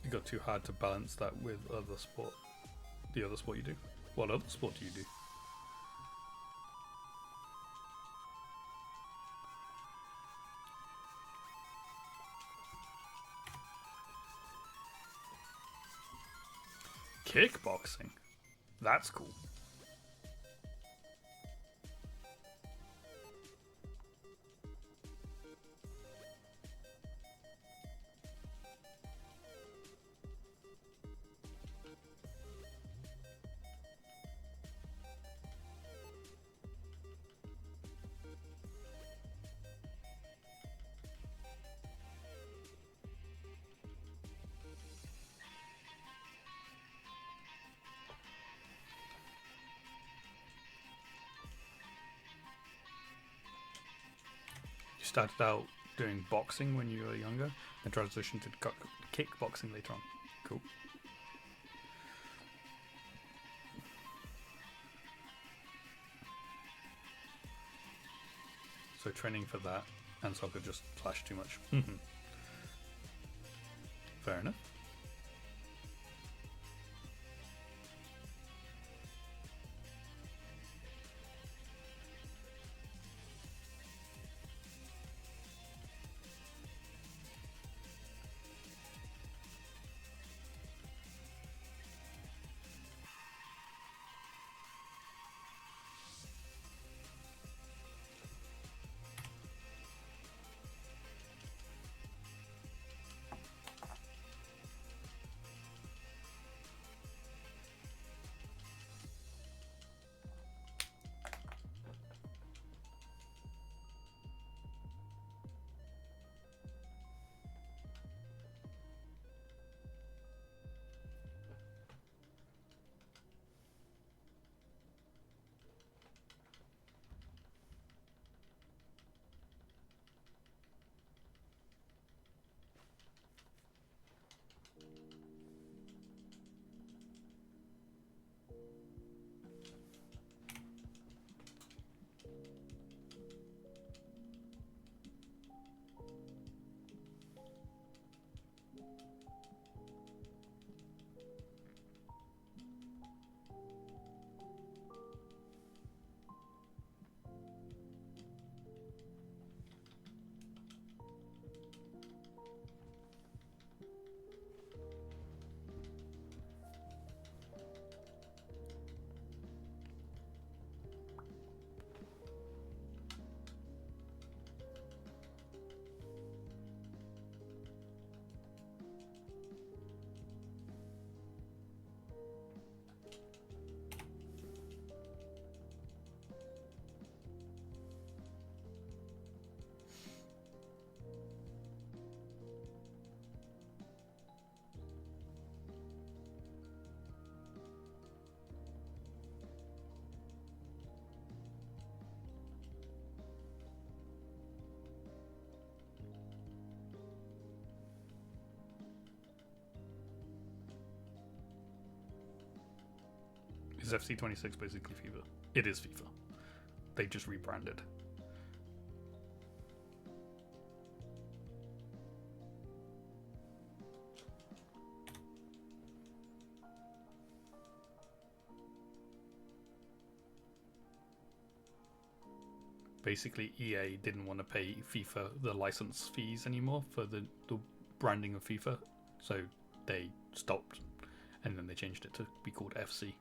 It got too hard to balance that with the other sport you do. What other sport do you do? Kickboxing. That's cool. You started out doing boxing when you were younger, and transitioned to kickboxing later on. Cool. So training for that and soccer just clashed too much. Fair enough. Is FC26 basically FIFA? It is FIFA. They just rebranded. Basically, EA didn't want to pay FIFA the license fees anymore for the branding of FIFA, so they stopped, and then they changed it to be called FC.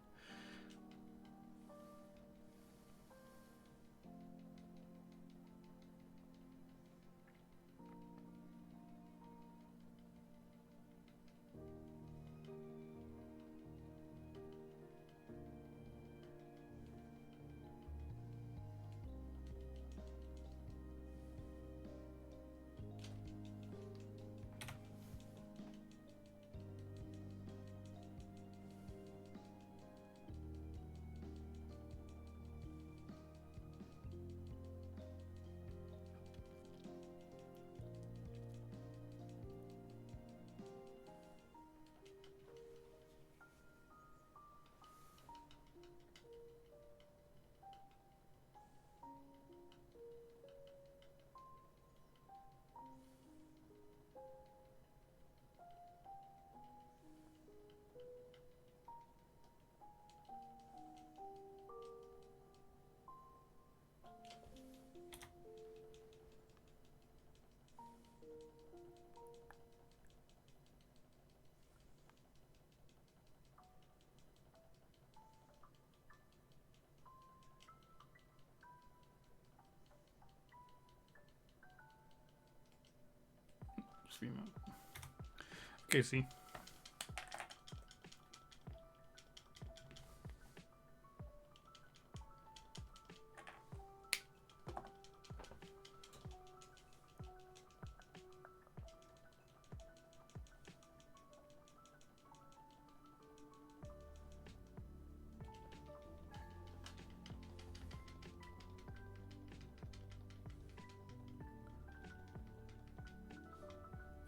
Okay, see.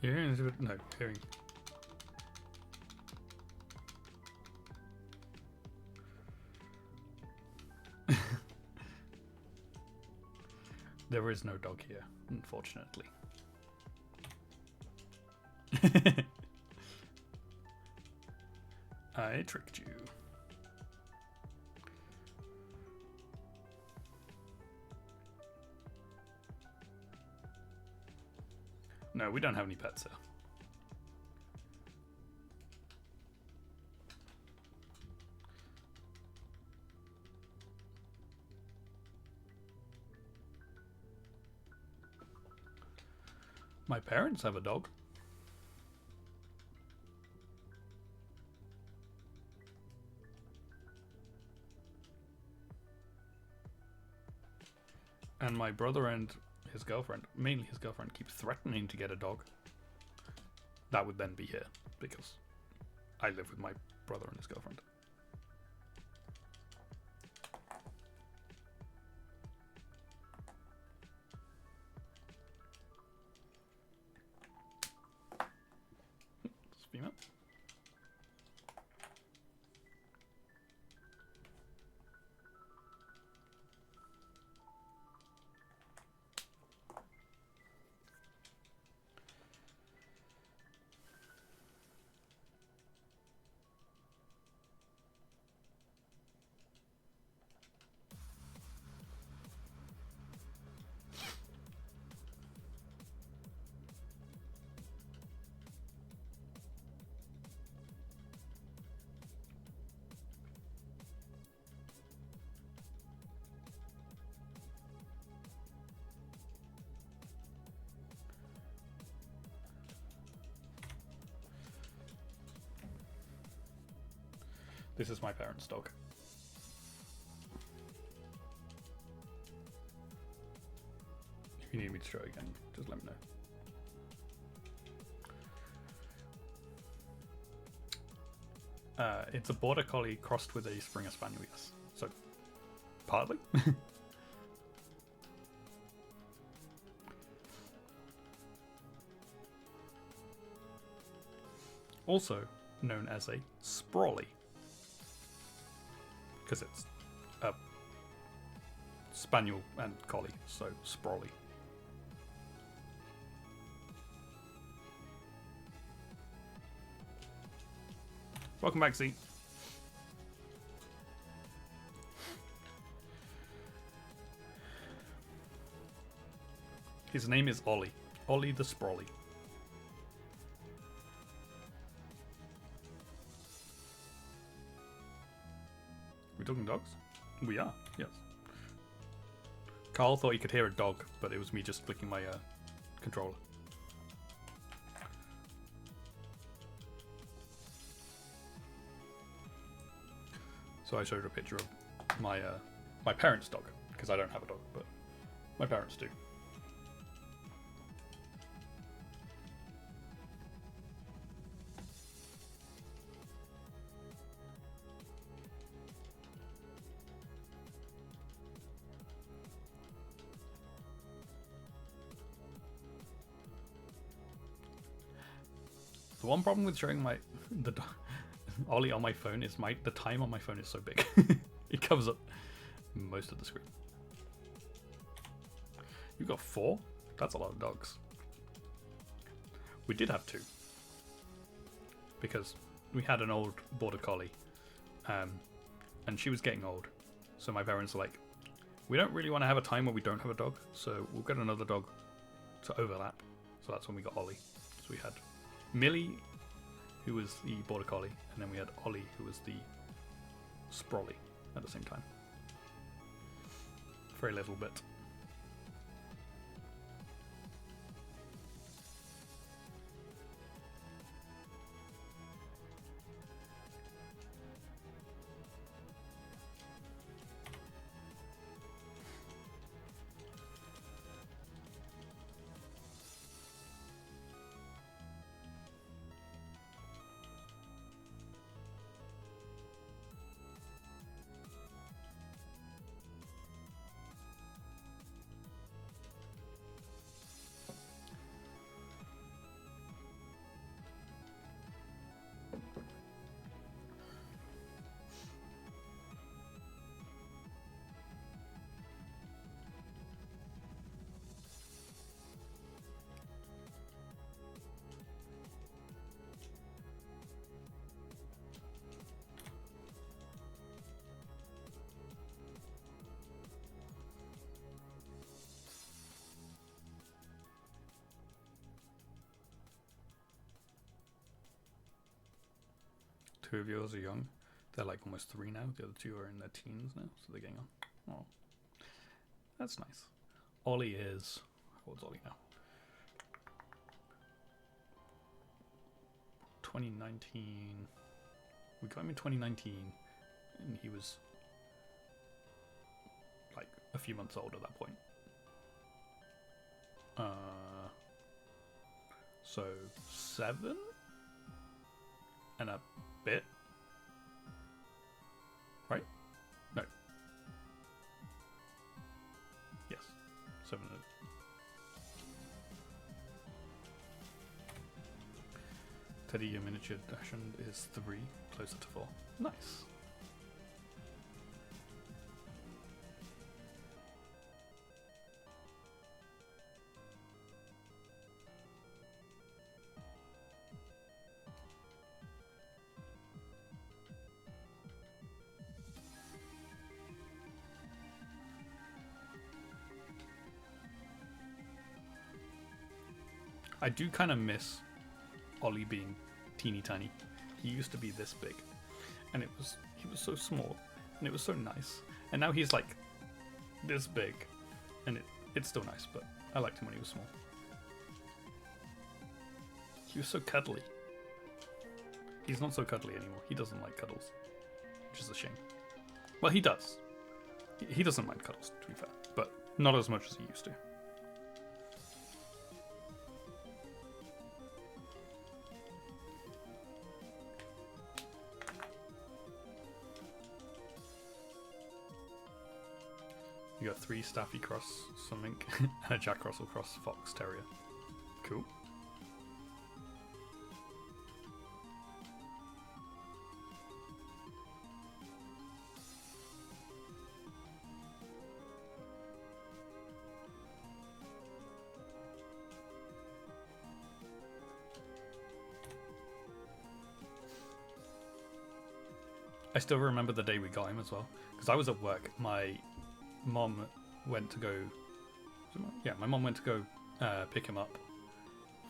Hearing? No, hearing. There is no dog here, unfortunately. I tricked you. No, we don't have any pets here. My parents have a dog. And my brother and his girlfriend, mainly his girlfriend, keep threatening to get a dog. That would then be here, because I live with my brother and his girlfriend. Stream up. This is my parents' dog. If you need me to show it again, just let me know. It's a border collie crossed with a Springer Spaniel, yes. So, partly. Also known as a Sprawley. because it's a spaniel and collie, so sprawly. Welcome back, Z. His name is Ollie. Ollie the Sprawly. We talking dogs? We are, yes. Carl thought he could hear a dog, but it was me just clicking my controller. So I showed a picture of my my parents' dog, because I don't have a dog, but my parents do. The one problem with showing the Ollie on my phone is the time on my phone is so big. It covers up most of the screen. You've got 4? That's a lot of dogs. We did have 2. Because we had an old border collie. And she was getting old. So my parents were like, we don't really want to have a time where we don't have a dog. So we'll get another dog to overlap. So that's when we got Ollie. So we had Millie, who was the border collie, and then we had Ollie, who was the sprawly at the same time. Very little bit. Two of yours are young. They're like almost 3 now. The other 2 are in their teens now, so they're getting on. Oh, that's nice. Ollie is... How old's Ollie now? 2019. We got him in 2019, and he was like a few months old at that point. So 7 and a bit, right? No. Yes, 7. Teddy, your miniature Dachshund is 3, closer to 4. Nice. I do kind of miss Ollie being teeny tiny. He used to be this big, and he was so small, and it was so nice. And now he's like this big, and it's still nice, but I liked him when he was small. He was so cuddly. He's not so cuddly anymore. He doesn't like cuddles, which is a shame. Well, he does. He doesn't mind cuddles, to be fair, but not as much as he used to. You got 3 Staffy Cross something and a Jack Russell Cross Fox Terrier. Cool. I still remember the day we got him as well, because I was at work. My mom went to go. Yeah, my mom went to go pick him up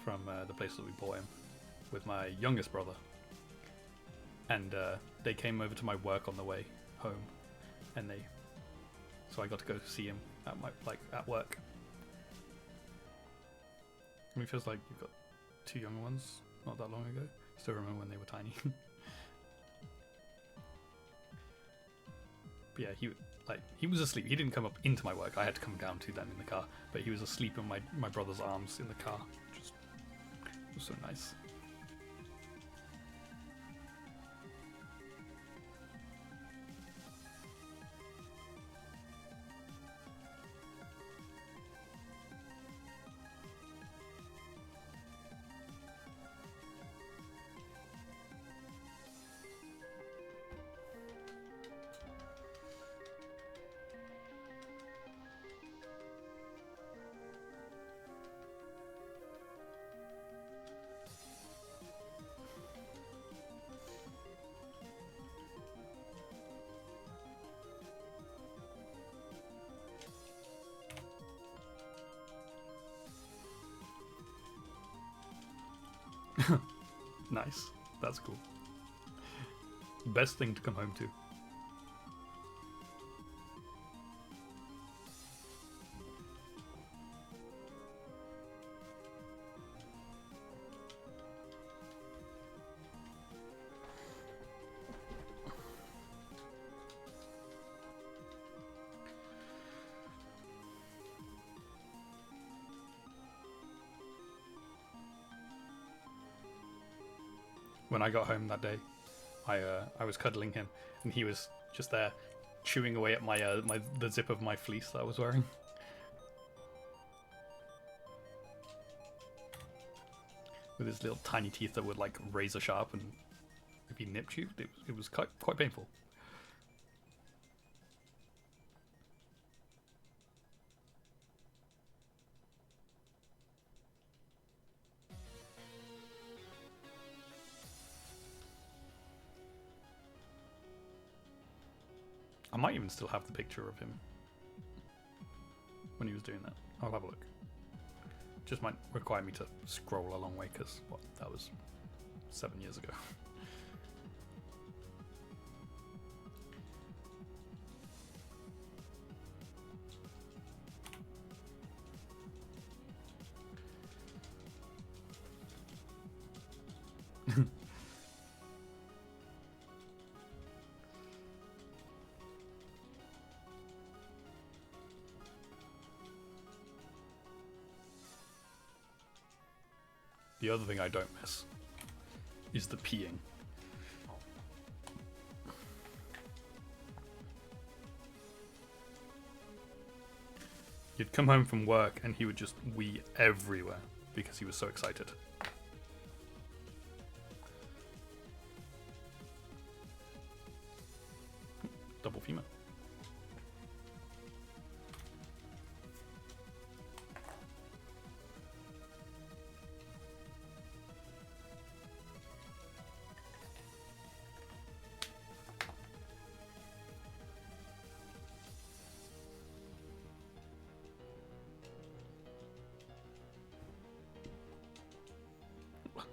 from the place that we bought him with my youngest brother, and they came over to my work on the way home, and so I got to go see him at at work. I mean, it feels like you've got two younger ones not that long ago. Still remember when they were tiny. But yeah, he was asleep. He didn't come up into my work. I had to come down to them in the car. But he was asleep in my brother's arms in the car, which was so nice. Nice. That's cool. Best thing to come home to. When I got home that day, I was cuddling him, and he was just there, chewing away at the zip of my fleece that I was wearing. With his little tiny teeth that were like razor sharp, and if he nipped you, it was quite painful. I might even still have the picture of him when he was doing that. I'll have a look. Just might require me to scroll a long way because that was 7 years ago. The other thing I don't miss is the peeing. You'd come home from work and he would just wee everywhere because he was so excited. Double female.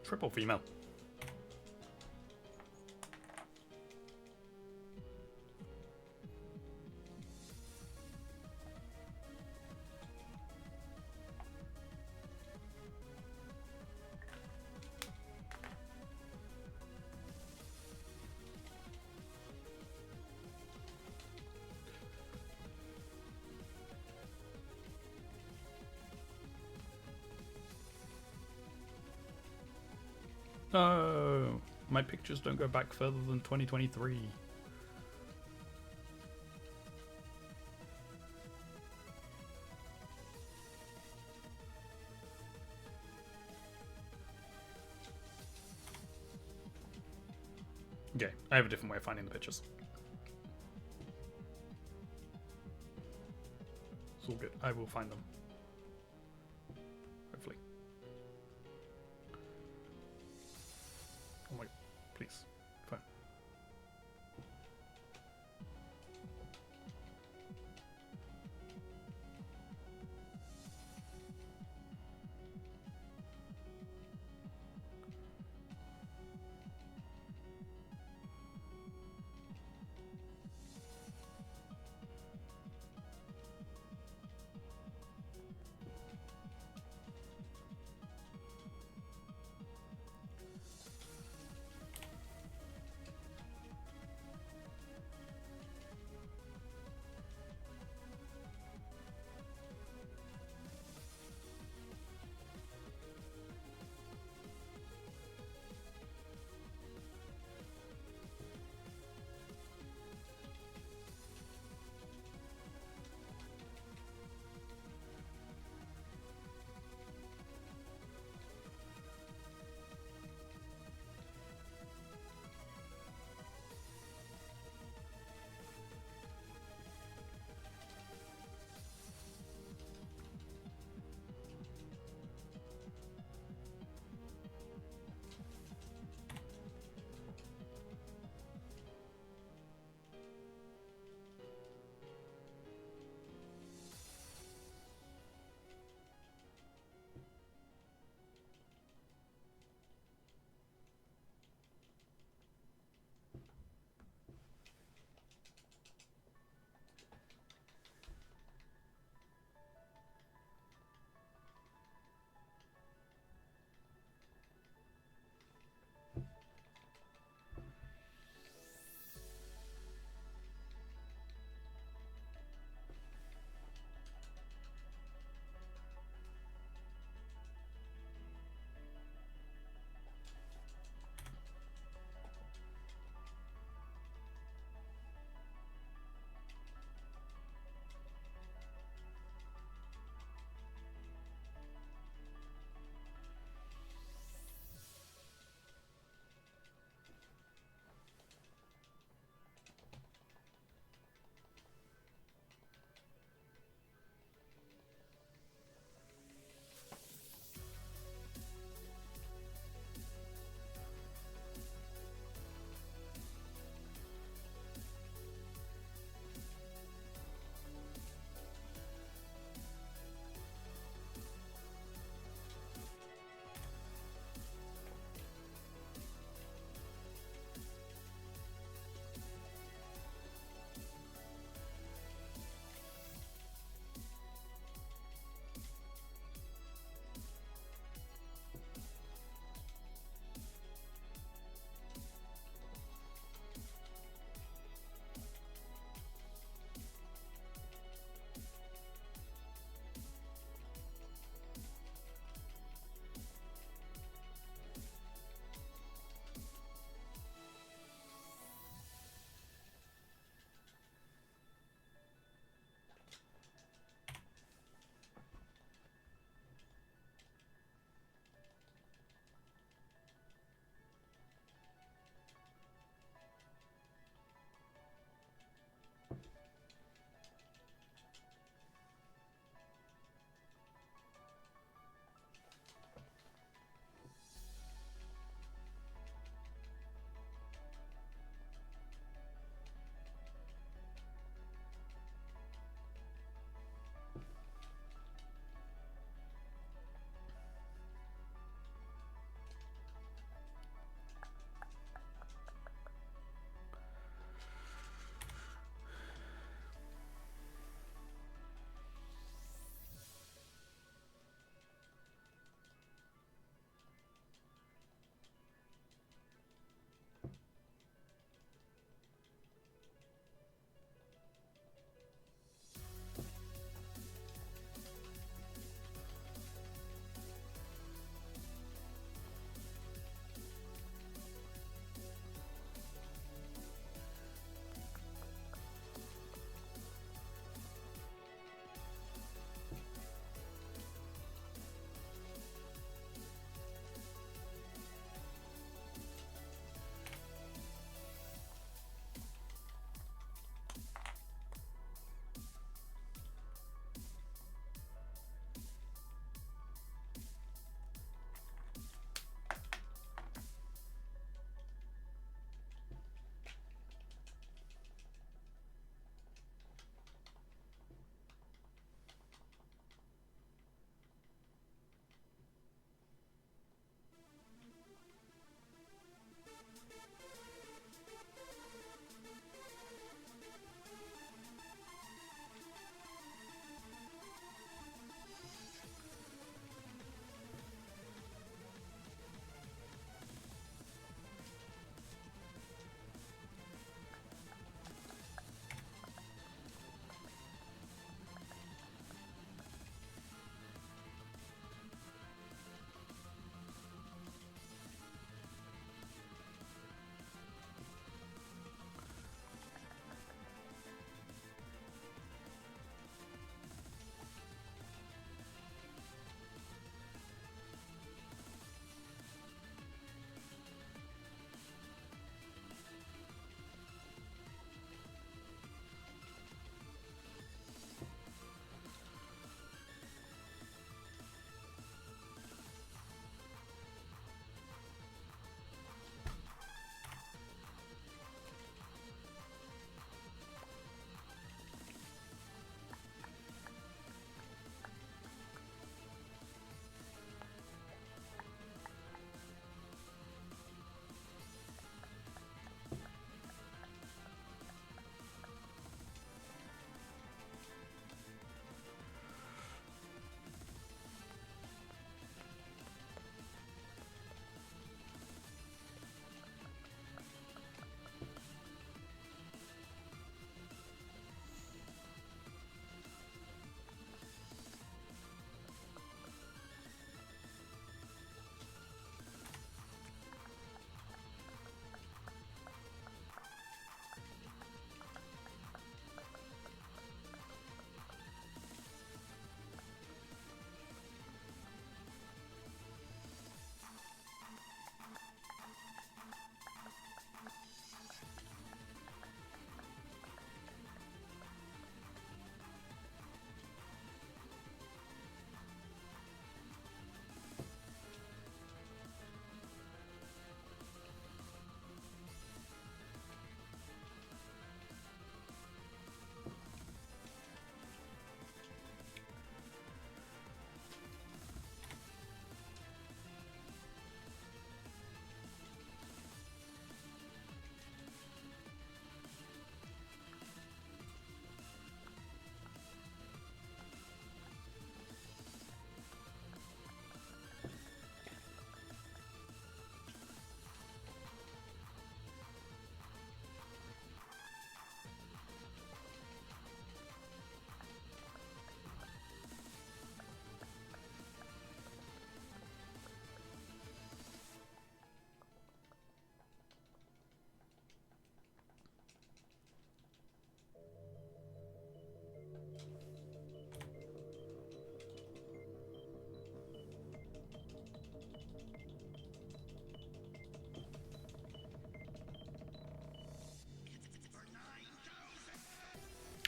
Triple female. No, my pictures don't go back further than 2023. Okay, I have a different way of finding the pictures. It's all good. I will find them. Hopefully. Oh my, please. Fine.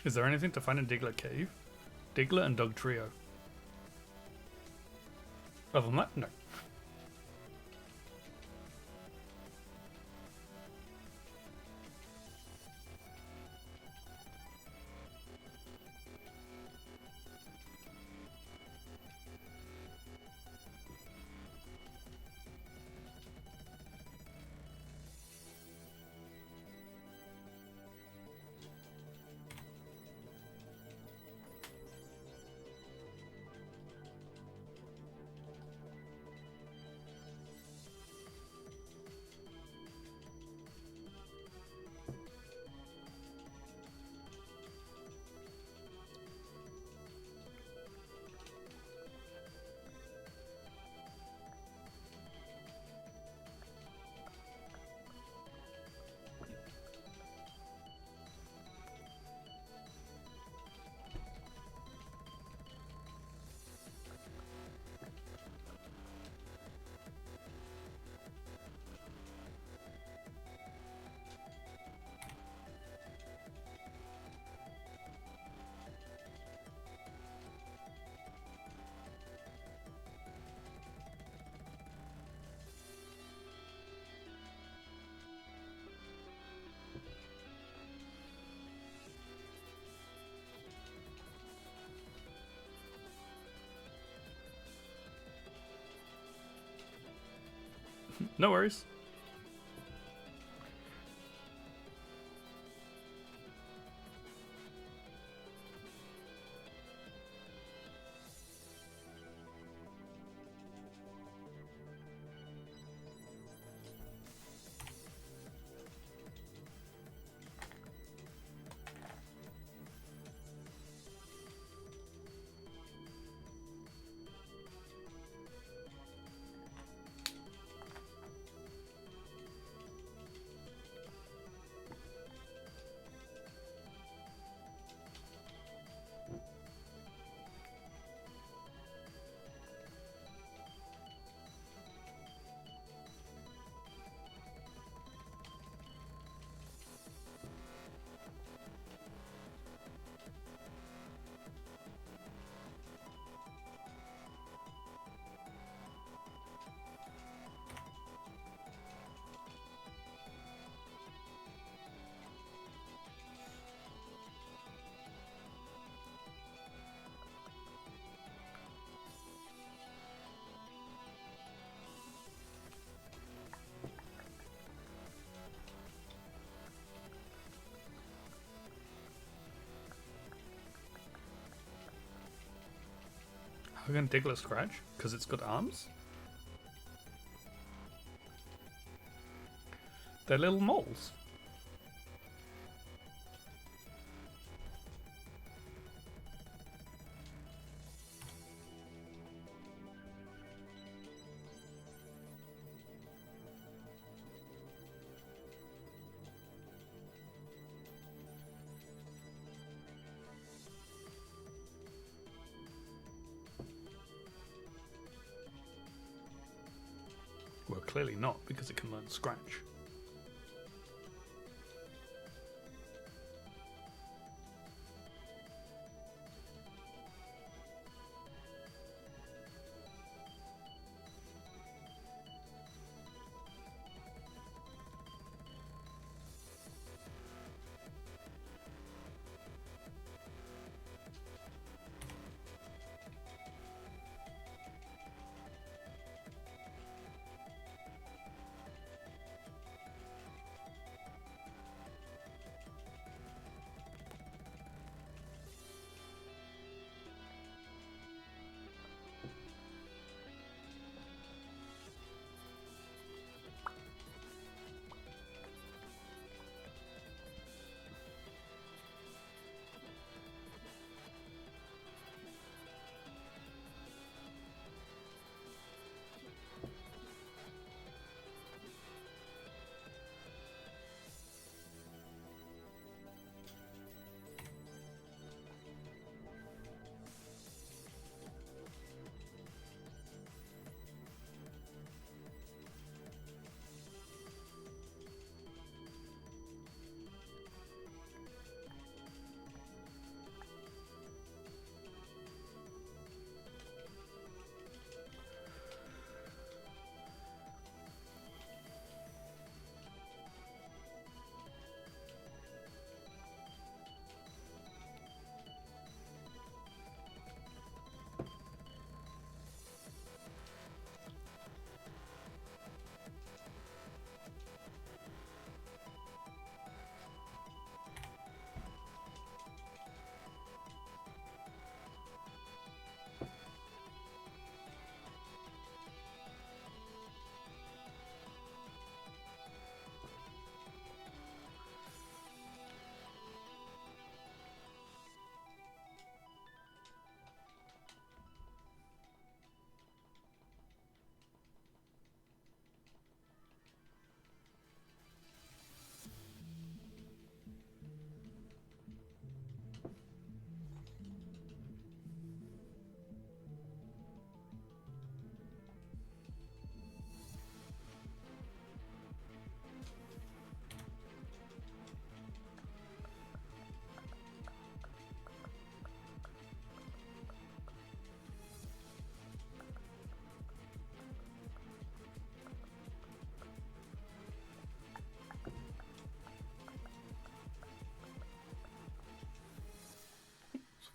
Is there anything to find in Diglett Cave? Diglett and Dugtrio. Other than that, no. No worries. How can Diglett scratch? Because it's got arms? They're little moles. Well, clearly not, because it can learn scratch.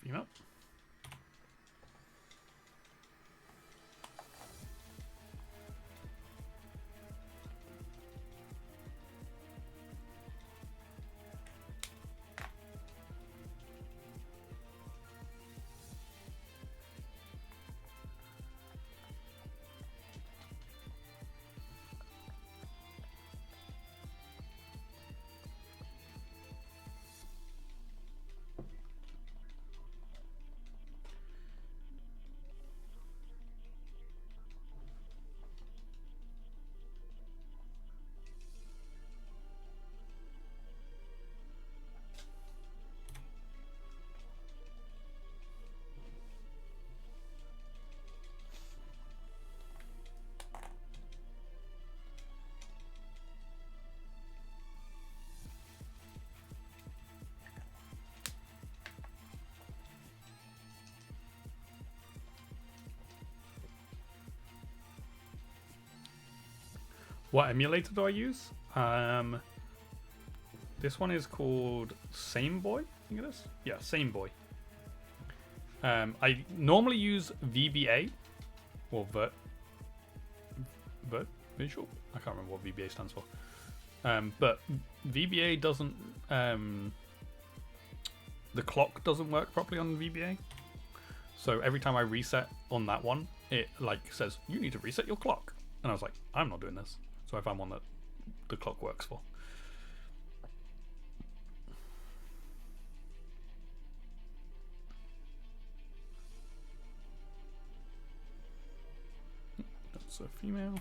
female. What emulator do I use? This one is called SameBoy, I think it is. Yeah, SameBoy. I normally use VBA or Visual. I can't remember what VBA stands for. But VBA doesn't. The clock doesn't work properly on VBA. So every time I reset on that one, it like says you need to reset your clock, and I was like, I'm not doing this. So I found one that the clock works for. That's a female.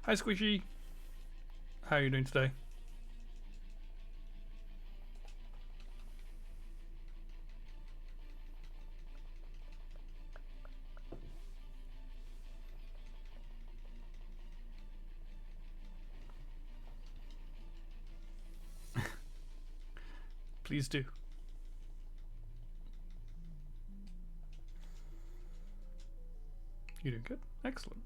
Hi Squishy, how are you doing today? Please do. You're doing good. Excellent.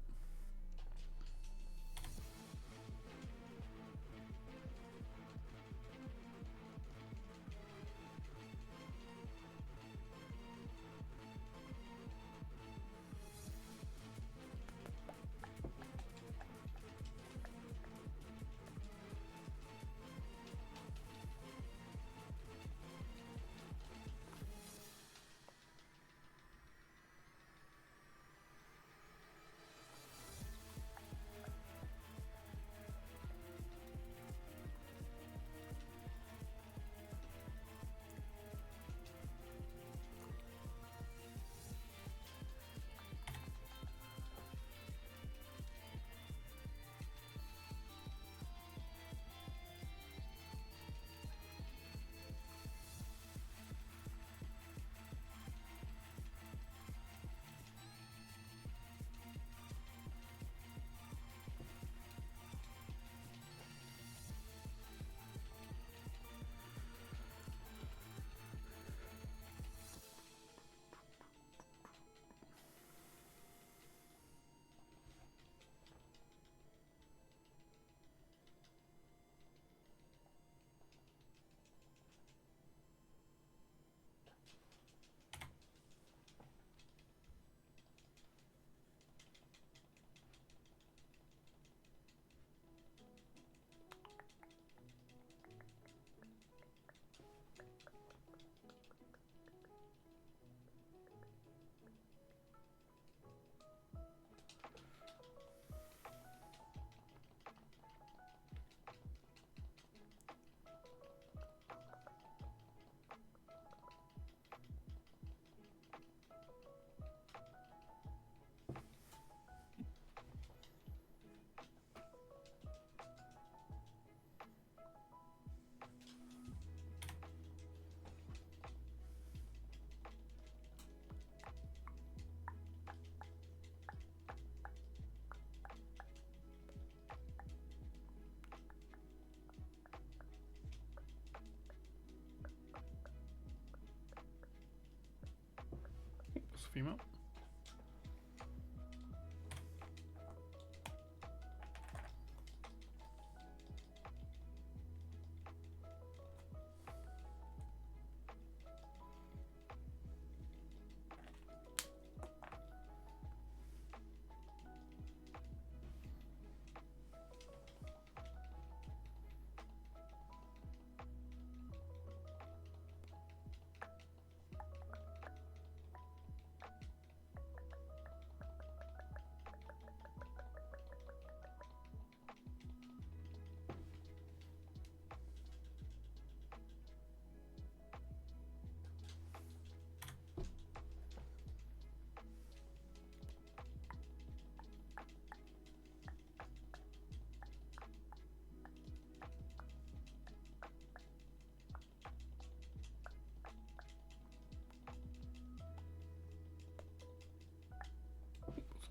female.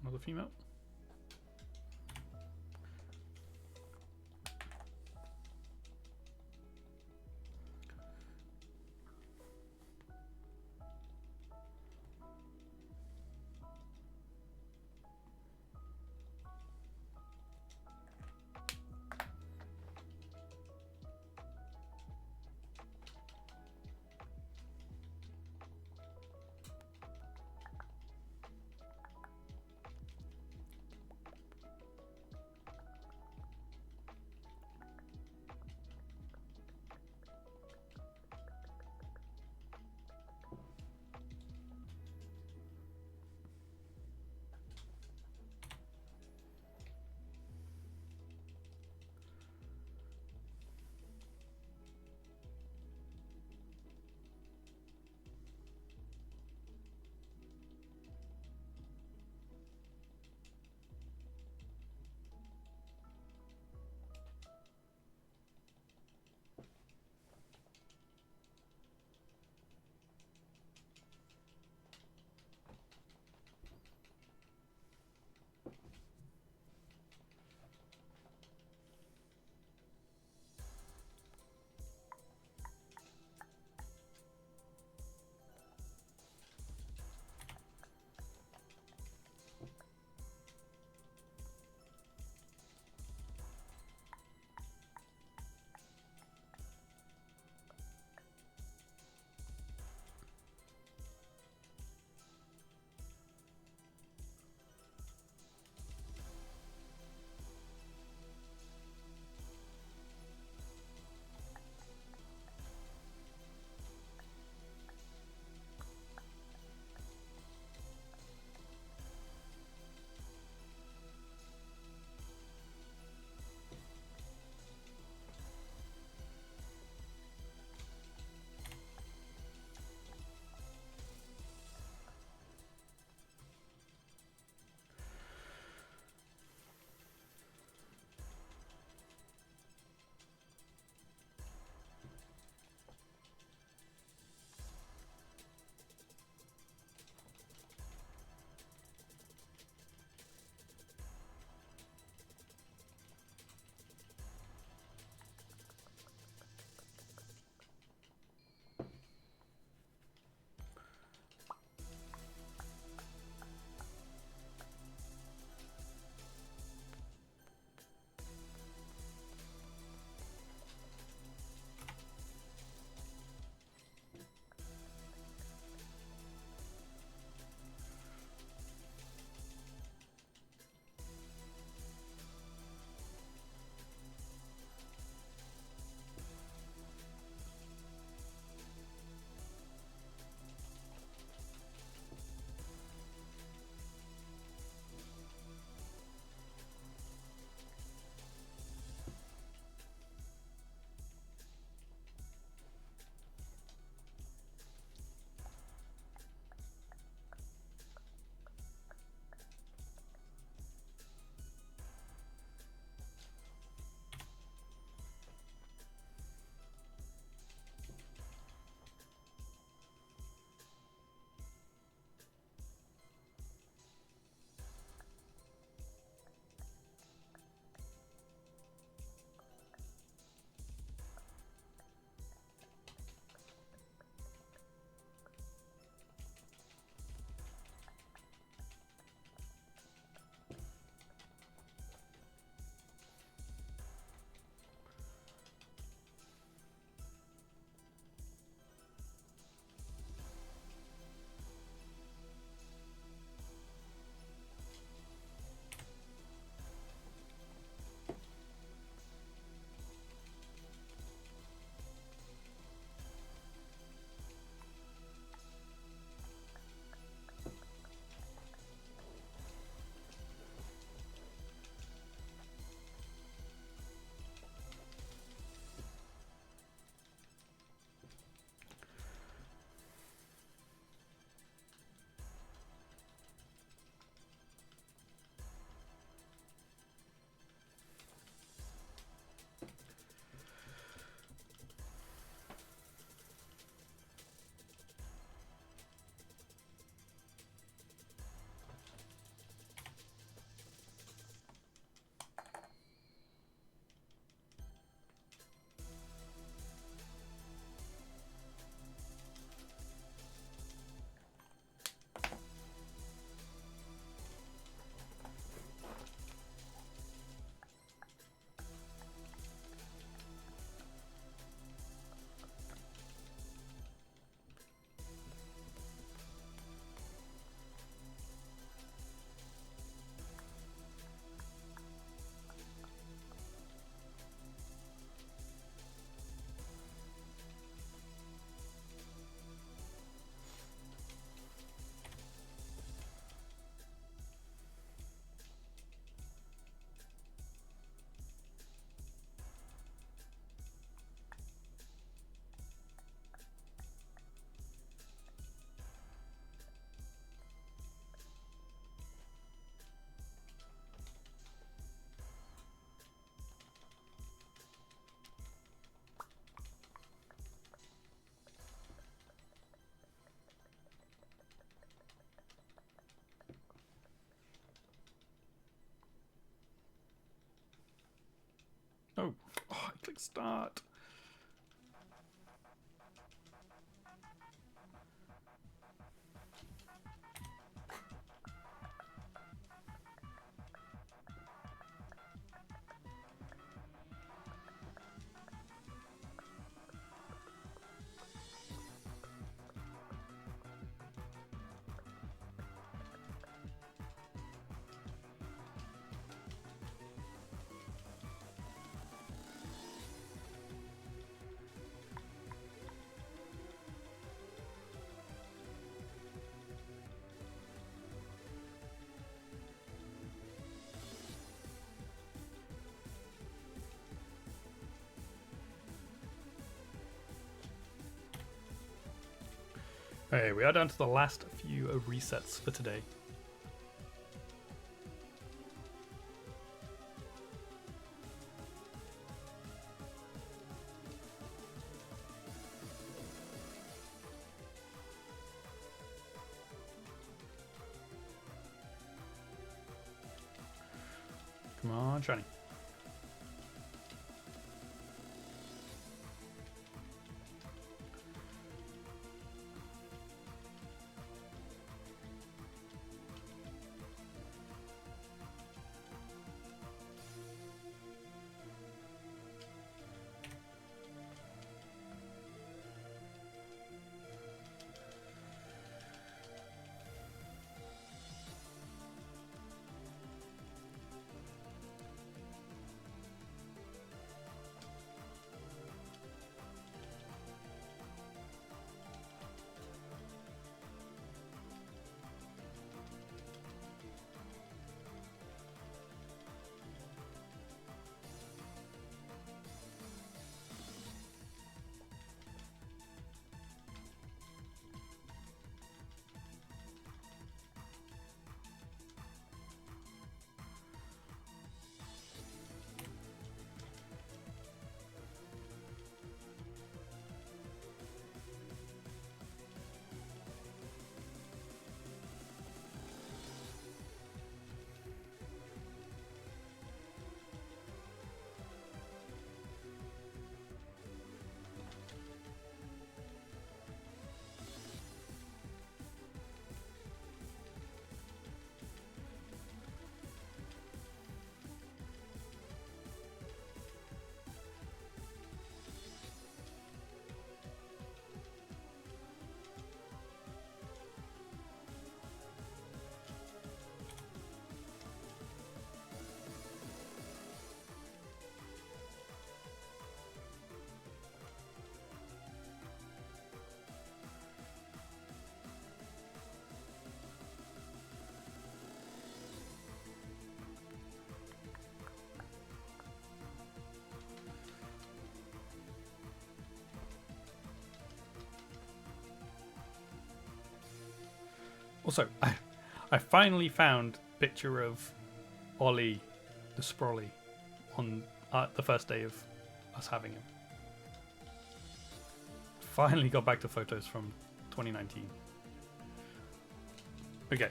Another female. no. Oh, I clicked start. Okay, we are down to the last few resets for today. Come on, shiny. Also, I finally found a picture of Ollie the Sprolly on the first day of us having him. Finally got back to photos from 2019. Okay,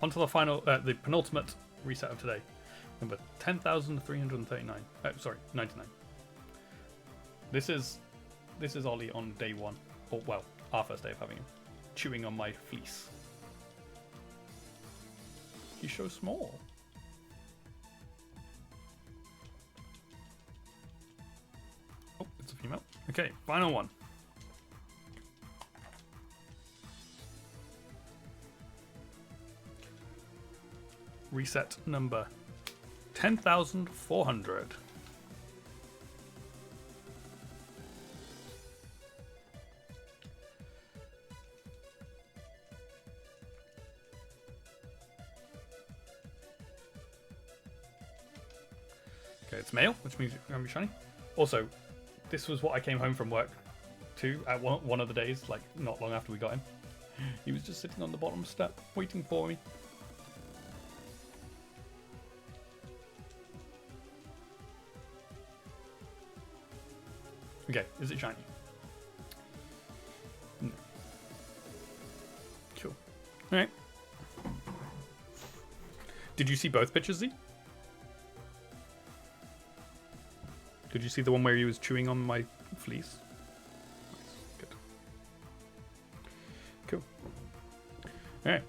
on to the final, the penultimate reset of today. Number 10,339. Sorry, 99. This is Ollie on day one, or well, our first day of having him, chewing on my fleece. He's so small. Oh, it's a female. Okay, final one. Reset number 10,400. Okay, it's male, which means it's going to be shiny. Also, this was what I came home from work to at one of the days, like not long after we got him. He was just sitting on the bottom step, waiting for me. Okay, is it shiny? No. Cool. Alright. Did you see both pictures, Z? Did you see the one where he was chewing on my fleece? Nice. Good. Cool. Alright.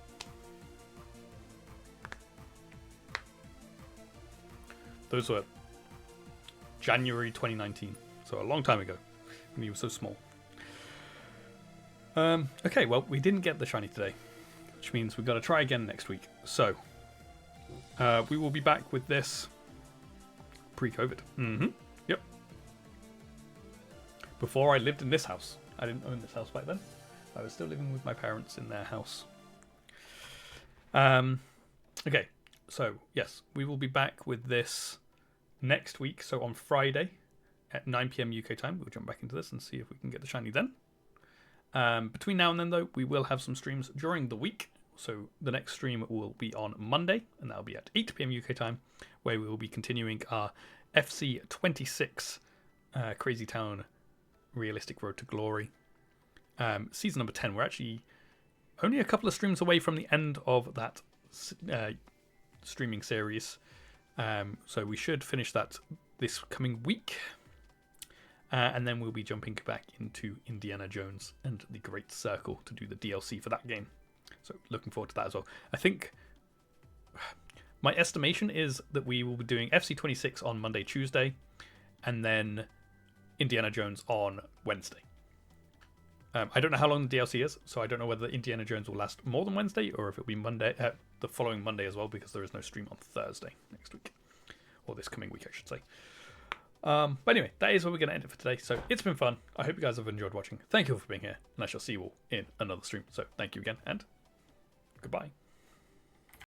Those were January 2019, so a long time ago, when he was so small. Okay, well, we didn't get the shiny today, which means we've got to try again next week. So, we will be back with this pre-COVID. Yep. Before I lived in this house. I didn't own this house back then. I was still living with my parents in their house. Okay, so, yes, we will be back with this next week. So on Friday at 9 PM UK time, we'll jump back into this and see if we can get the shiny then. Between now and then, though, we will have some streams during the week. So the next stream will be on Monday, and that'll be at 8 PM UK time, where we will be continuing our FC 26 Crazy Town Realistic Road to Glory. Season number 10. We're actually only a couple of streams away from the end of that streaming series. So we should finish that this coming week. And then we'll be jumping back into Indiana Jones and the Great Circle to do the DLC for that game. So looking forward to that as well. I think my estimation is that we will be doing FC 26 on Monday, Tuesday, and then Indiana Jones on Wednesday. I don't know how long the DLC is, so I don't know whether Indiana Jones will last more than Wednesday or if it'll be Monday, the following Monday as well, because there is no stream on Thursday next week. Or this coming week, I should say. But anyway, that is where we're going to end it for today. So it's been fun. I hope you guys have enjoyed watching. Thank you all for being here, and I shall see you all in another stream. So thank you again, and goodbye.